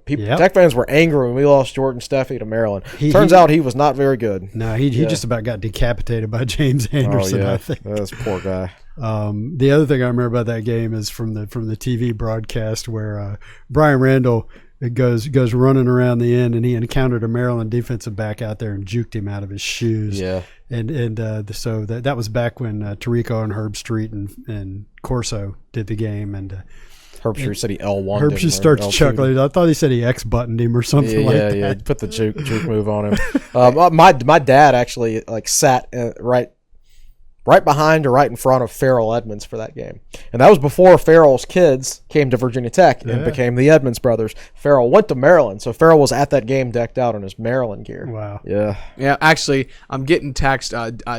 Tech fans were angry when we lost Jordan Steffi to Maryland. Turns out he was not very good. No, he just about got decapitated by James Anderson, I think. That's a poor guy. The other thing I remember about that game is from the TV broadcast where Brian Randall It goes running around the end, and he encountered a Maryland defensive back out there and juked him out of his shoes. Yeah. So that was back when Tirico and Herb Street and Corso did the game, and Herb Street said he L1. Herb just starts chuckling. I thought he said he X-buttoned him or something like that. Yeah, put the juke move on him. My dad actually sat right behind or right in front of Farrell Edmonds for that game. And that was before Farrell's kids came to Virginia Tech and became the Edmonds brothers. Farrell went to Maryland, so Farrell was at that game decked out in his Maryland gear. Wow. Yeah. Yeah, actually, I'm getting text.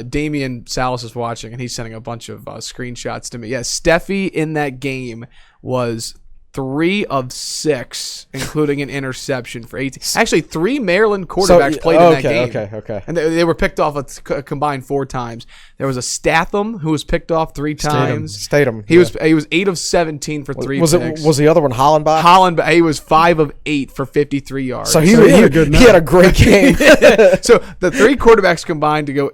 Damian Salas is watching, and he's sending a bunch of screenshots to me. Yeah, Steffi in that game was 3 of 6, including an interception for 18. Actually, 3 Maryland quarterbacks played in that game. Okay. And they were picked off a combined 4 times. There was a Statham who was picked off 3 times. Statham. He was 8 of 17 for 3 picks. Was the other one Hollenbach? Hollenbach. He was 5 of 8 for 53 yards. So he had a great game. So the 3 quarterbacks combined to go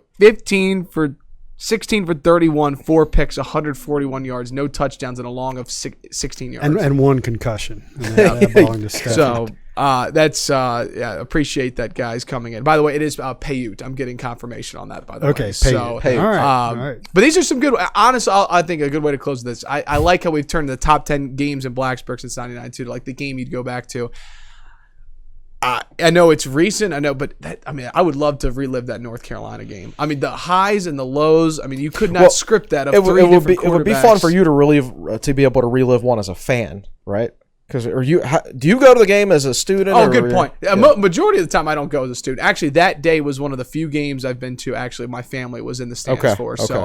16 for 31, 4 picks, 141 yards, no touchdowns, and a long of 16 yards. And 1 concussion. That belonged to Steffi. So that's appreciate that, guys, coming in. By the way, it is Paiute. I'm getting confirmation on that, by the way. Okay, Paiute. All right. But these are some good, honestly, I think a good way to close this. I like how we've turned the top 10 games in Blacksburg since 99 to like the game you'd go back to. I know it's recent. I know, but I would love to relive that North Carolina game. I mean, the highs and the lows. I mean, you could not script that. It would be fun for you to be able to relive one as a fan, right? Because do you go to the game as a student? Oh, good point. Majority of the time, I don't go as a student. Actually, that day was one of the few games I've been to. Actually, my family was in the stands for. So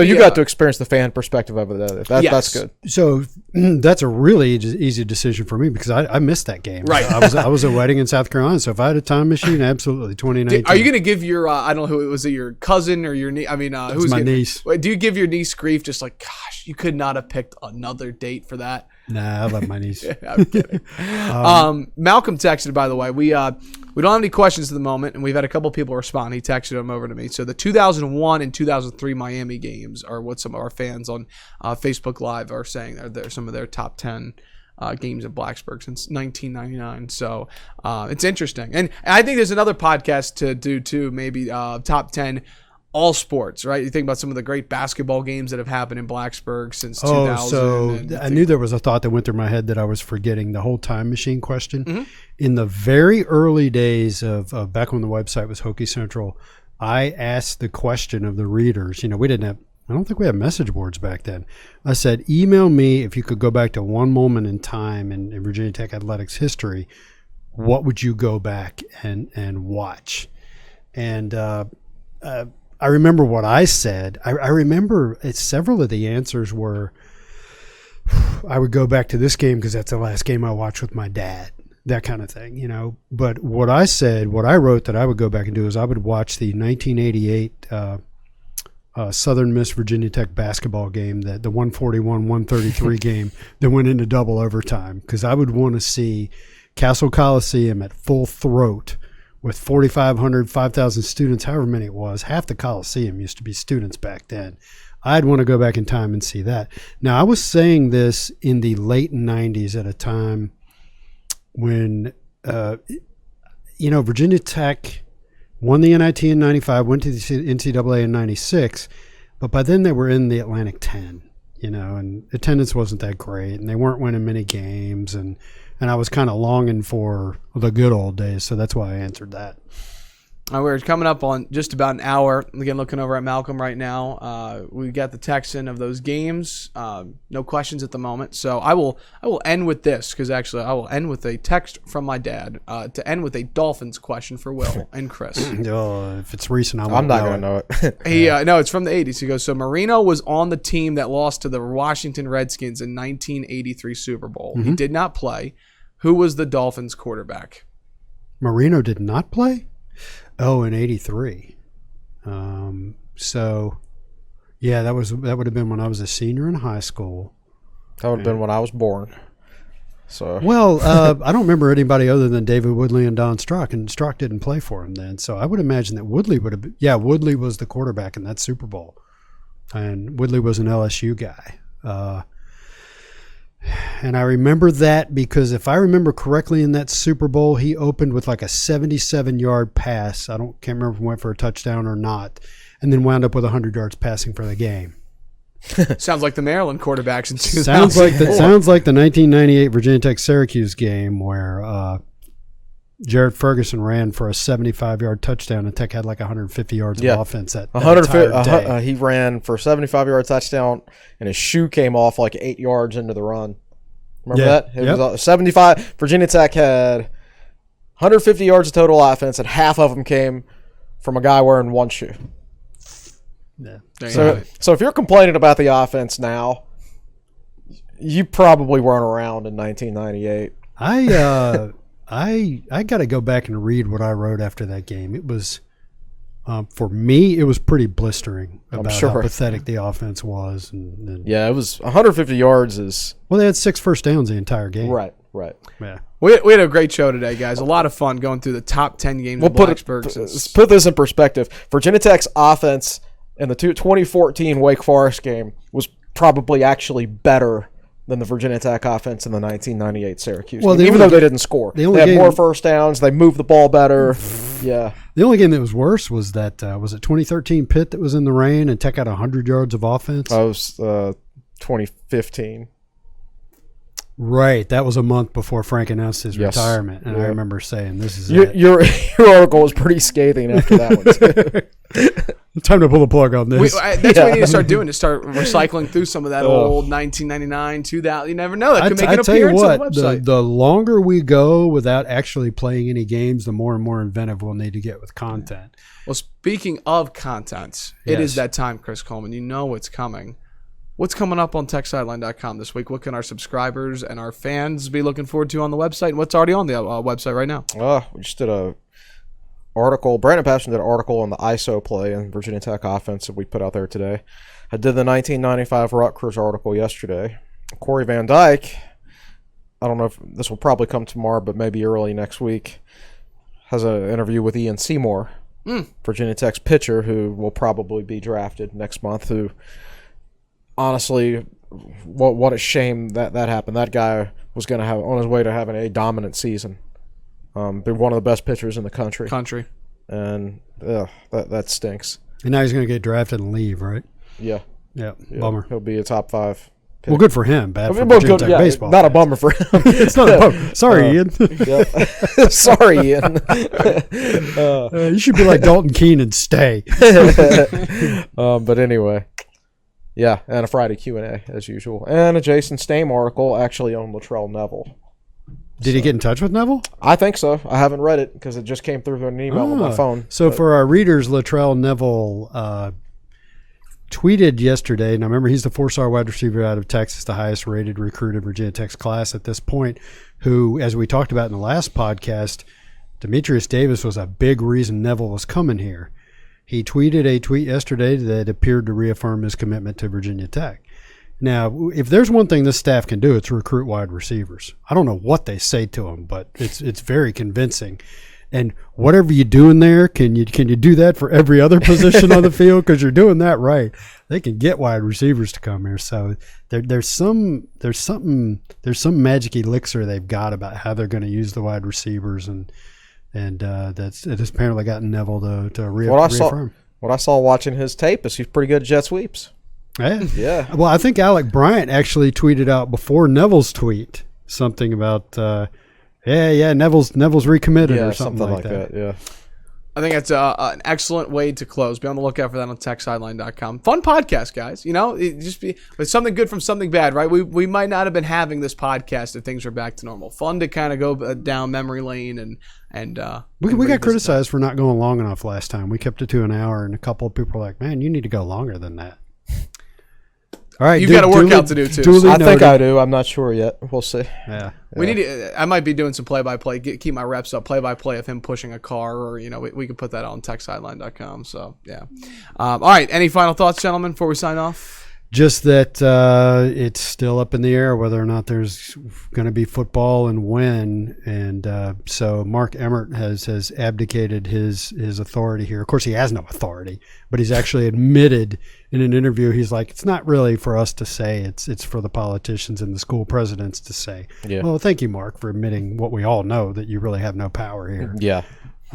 you got to experience the fan perspective of it. That's good. So that's a really easy decision for me because I missed that game. Right. I was at a wedding in South Carolina, so if I had a time machine, absolutely 2019. Are you going to give your I don't know who was it, your cousin or your niece? I mean, who's my niece? Do you give your niece grief? Just like, gosh, you could not have picked another date for that. Nah, I love my niece. I'm kidding. Malcolm texted, by the way. We don't have any questions at the moment, and we've had a couple people respond. He texted them over to me. So the 2001 and 2003 Miami games are what some of our fans on Facebook Live are saying. They're some of their top 10 games in Blacksburg since 1999. So it's interesting. And I think there's another podcast to do, too, maybe top 10 all sports, right? You think about some of the great basketball games that have happened in Blacksburg since 2000. So I knew there was a thought that went through my head that I was forgetting the whole time machine question. Mm-hmm. In the very early days of back when the website was Hokie Central, I asked the question of the readers. I don't think we had message boards back then. I said, email me if you could go back to one moment in time in Virginia Tech athletics history, what would you go back and watch? And I remember what I said. I remember several of the answers were, I would go back to this game because that's the last game I watched with my dad, that kind of thing, But what I wrote that I would go back and do is I would watch the 1988 Southern Miss Virginia Tech basketball game, the 141-133 game that went into double overtime, because I would want to see Castle Coliseum at full throat with 4,500, 5,000 students, however many it was. Half the Coliseum used to be students back then. I'd want to go back in time and see that. Now, I was saying this in the late 90s at a time when, Virginia Tech won the NIT in 95, went to the NCAA in 96, but by then they were in the Atlantic 10, and attendance wasn't that great, and they weren't winning many games, and I was kind of longing for the good old days, so that's why I answered that. We're coming up on just about an hour. Again, looking over at Malcolm right now. We got the text in of those games. No questions at the moment. So I will end with this, because actually I will end with a text from my dad to end with a Dolphins question for Will and Chris. If it's recent, I'm not going to know it. No, it's from the 80s. He goes, so Marino was on the team that lost to the Washington Redskins in 1983 Super Bowl. Mm-hmm. He did not play. Who was the Dolphins quarterback? Marino did not play? Oh, in 83. So, yeah, that would have been when I was a senior in high school. That would have been when I was born. So, well, I don't remember anybody other than David Woodley and Don Strock, and Strock didn't play for him then. So I would imagine that Woodley would have been. Yeah, Woodley was the quarterback in that Super Bowl, and Woodley was an LSU guy. And I remember that because if I remember correctly in that Super Bowl, he opened with like a 77-yard pass. Can't remember if he went for a touchdown or not, and then wound up with 100 yards passing for the game. Sounds like the Maryland quarterbacks in 2000. Sounds like the 1998 Virginia Tech Syracuse game where Jared Ferguson ran for a 75-yard touchdown and Tech had like 150 yards of offense that entire day. He ran for a 75-yard touchdown and his shoe came off like 8 yards into the run. Remember that? It was 75. Virginia Tech had 150 yards of total offense, and half of them came from a guy wearing one shoe. Yeah. So if you're complaining about the offense now, you probably weren't around in 1998. I got to go back and read what I wrote after that game. It was, for me, it was pretty blistering about how pathetic the offense was. And yeah, it was 150 yards is... Well, they had 6 first downs the entire game. Right. Yeah. We had a great show today, guys. A lot of fun going through the top 10 games of Blacksburg. Let's put this in perspective. Virginia Tech's offense in the 2014 Wake Forest game was probably actually better than the Virginia Tech offense in the 1998 Syracuse game, even though they didn't score. They had more first downs. They moved the ball better. Yeah. The only game that was worse was that, was it 2013 Pitt that was in the rain and Tech had 100 yards of offense? That was 2015. Right. That was a month before Frank announced his retirement. And I remember saying, this is it. Your article was pretty scathing after that one, too. Time to pull the plug on this. That's what we need to start doing, to start recycling through some of that old 1999, 2000. You never know. That could make an appearance on the website. The longer we go without actually playing any games, the more and more inventive we'll need to get with content. Well, speaking of content, it is that time, Chris Coleman. You know what's coming. What's coming up on TechSideline.com this week? What can our subscribers and our fans be looking forward to on the website? And what's already on the website right now? We just did a article. Brandon Passion did an article on the ISO play and Virginia Tech offense that we put out there today. I did the 1995 Rutgers article yesterday. Corey Van Dyke, I don't know if this will probably come tomorrow, but maybe early next week, has an interview with Ian Seymour, Virginia Tech's pitcher, who will probably be drafted next month, who honestly, what a shame that happened. That guy was going to have on his way to having a dominant season. Be one of the best pitchers in the country. And that stinks. And now he's going to get drafted and leave, right? Yeah. Bummer. He'll be a top 5 pitcher. Well, good for him. Bad for Virginia Tech baseball. Not a bummer for him. It's not a bummer. Sorry, Ian. Sorry, Ian. You should be like Dalton Keene and stay. But anyway. Yeah, and a Friday Q&A, as usual. And a Jason Stame article actually on Luttrell Neville. Did he get in touch with Neville? I think so. I haven't read it because it just came through an email on my phone. So for our readers, Luttrell Neville tweeted yesterday, and I remember he's the 4-star wide receiver out of Texas, the highest rated recruit of Virginia Tech's class at this point, who, as we talked about in the last podcast, Demetrius Davis was a big reason Neville was coming here. He tweeted a tweet yesterday that appeared to reaffirm his commitment to Virginia Tech. Now, if there's one thing this staff can do, it's recruit wide receivers. I don't know what they say to them, but it's very convincing. And whatever you do in there, can you do that for every other position on the field? Because you're doing that right. They can get wide receivers to come here. So there's some magic elixir they've got about how they're going to use the wide receivers, and it has apparently gotten Neville to reaffirm. What I saw watching his tape is he's pretty good at jet sweeps. Yeah. Well, I think Alec Bryant actually tweeted out before Neville's tweet something about, Neville's recommitted or something like that. Yeah. I think that's an excellent way to close. Be on the lookout for that on TechSideline.com. Fun podcast, guys. It's something good from something bad, right? We might not have been having this podcast if things were back to normal. Fun to kind of go down memory lane and we got criticized for not going long enough last time. We kept it to an hour, and a couple of people were like, "Man, you need to go longer than that." All right, you've got a workout to do too. I think I do. I'm not sure yet. We'll see. Yeah. We need to, I might be doing some play-by-play, keep my reps up, play-by-play of him pushing a car, or we could put that on TechSideline.com. So yeah. All right. Any final thoughts, gentlemen, before we sign off? Just that it's still up in the air whether or not there's going to be football and when. And so Mark Emmert has abdicated his authority here. Of course, he has no authority, but he's actually admitted in an interview, he's like, it's not really for us to say. It's for the politicians and the school presidents to say. Yeah. Well, thank you, Mark, for admitting what we all know, that you really have no power here. Yeah.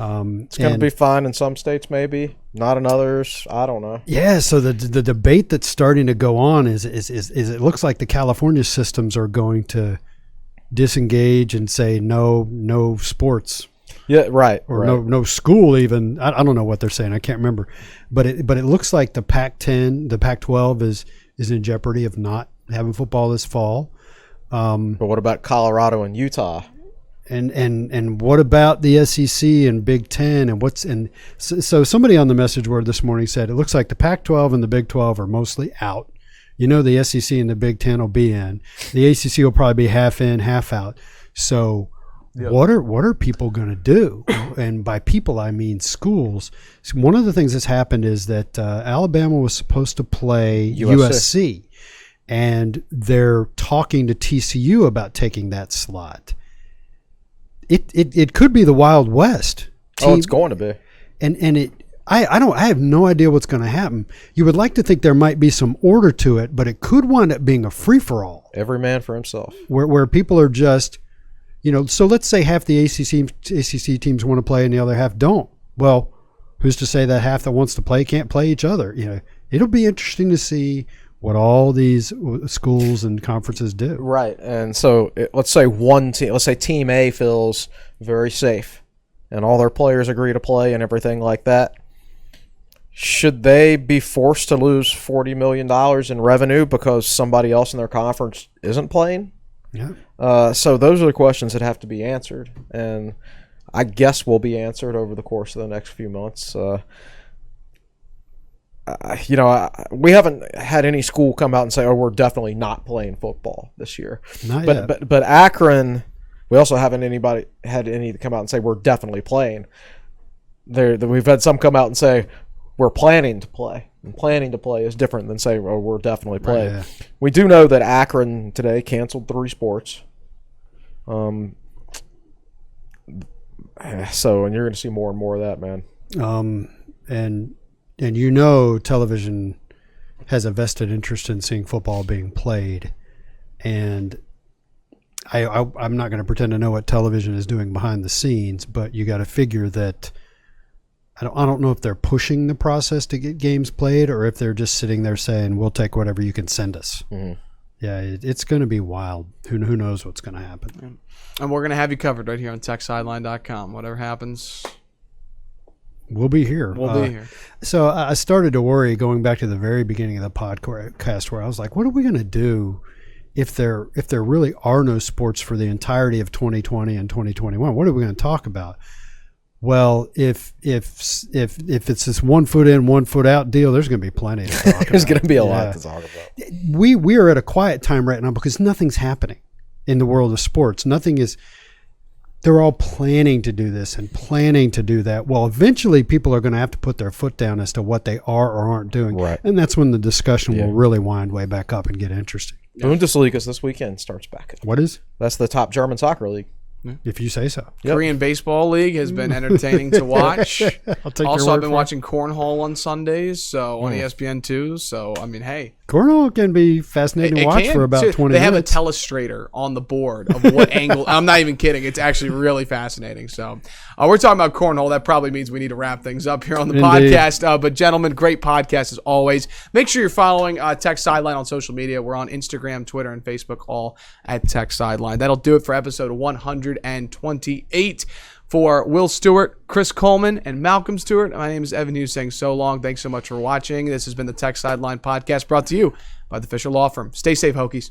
It's going to be fine in some states, maybe not in others. I don't know. Yeah. So the debate that's starting to go on is it looks like the California systems are going to disengage and say no sports. Yeah. Right. Or no school even. I don't know what they're saying. I can't remember. But it looks like the Pac-10, the Pac-12 is in jeopardy of not having football this fall. But what about Colorado and Utah? And what about the SEC and Big Ten and so somebody on the message board this morning said it looks like the Pac-12 and the Big 12 are mostly out. The SEC and the Big Ten will be in. The ACC will probably be half in, half out. So what are people going to do? And by people I mean schools. So one of the things that's happened is that Alabama was supposed to play USC, and they're talking to TCU about taking that slot. It could be the Wild West. It's going to be. And I have no idea what's going to happen. You would like to think there might be some order to it, but it could wind up being a free for all. Every man for himself. Where people are just, so let's say half the ACC teams want to play and the other half don't. Well, who's to say that half that wants to play can't play each other? It'll be interesting to see what all these schools and conferences do. Right. And so let's say Team A feels very safe and all their players agree to play and everything like that. Should they be forced to lose $40 million in revenue because somebody else in their conference isn't playing? Yeah. So those are the questions that have to be answered. And I guess will be answered over the course of the next few months. We haven't had any school come out and say, "Oh, we're definitely not playing football this year." Not yet. But Akron, we also haven't had any come out and say we're definitely playing. We've had some come out and say we're planning to play. And planning to play is different than saying, "Oh, we're definitely playing." Right, yeah. We do know that Akron today canceled 3 sports. And you're going to see more and more of that, man. And television has a vested interest in seeing football being played. And I'm not going to pretend to know what television is doing behind the scenes, but you got to figure that I don't know if they're pushing the process to get games played or if they're just sitting there saying, we'll take whatever you can send us. Mm-hmm. Yeah, it's going to be wild. Who knows what's going to happen. Yeah. And we're going to have you covered right here on TechSideline.com. Whatever happens, we'll be here. We'll be here. So I started to worry going back to the very beginning of the podcast where I was like, what are we going to do if there really are no sports for the entirety of 2020 and 2021? What are we going to talk about? Well, if it's this 1 foot in, 1 foot out deal, there's going to be plenty to talk about. There's going to be a lot to talk about. We are at a quiet time right now because nothing's happening in the world of sports. Nothing is. They're all planning to do this and planning to do that. Well, eventually people are going to have to put their foot down as to what they are or aren't doing. Right. And that's when the discussion will really wind way back up and get interesting. Bundesliga this weekend starts back up. What is? That's the top German soccer league. If you say so. Yep. Korean Baseball League has been entertaining to watch. I'll take also, your word I've been for watching Cornhole on Sundays, so on ESPN2. So, I mean, hey. Cornhole can be fascinating to watch for about 20 minutes. They have minutes. a telestrator on the board of what angle. I'm not even kidding. It's actually really fascinating. So, we're talking about Cornhole. That probably means we need to wrap things up here on the podcast. But, gentlemen, great podcast as always. Make sure you're following Tech Sideline on social media. We're on Instagram, Twitter, and Facebook, all at Tech Sideline. That'll do it for episode 128. For Will Stewart, Chris Coleman, and Malcolm Stewart, my name is Evan Hughes saying so long. Thanks so much for watching. This has been the Tech Sideline Podcast brought to you by the Fisher Law Firm. Stay safe, Hokies.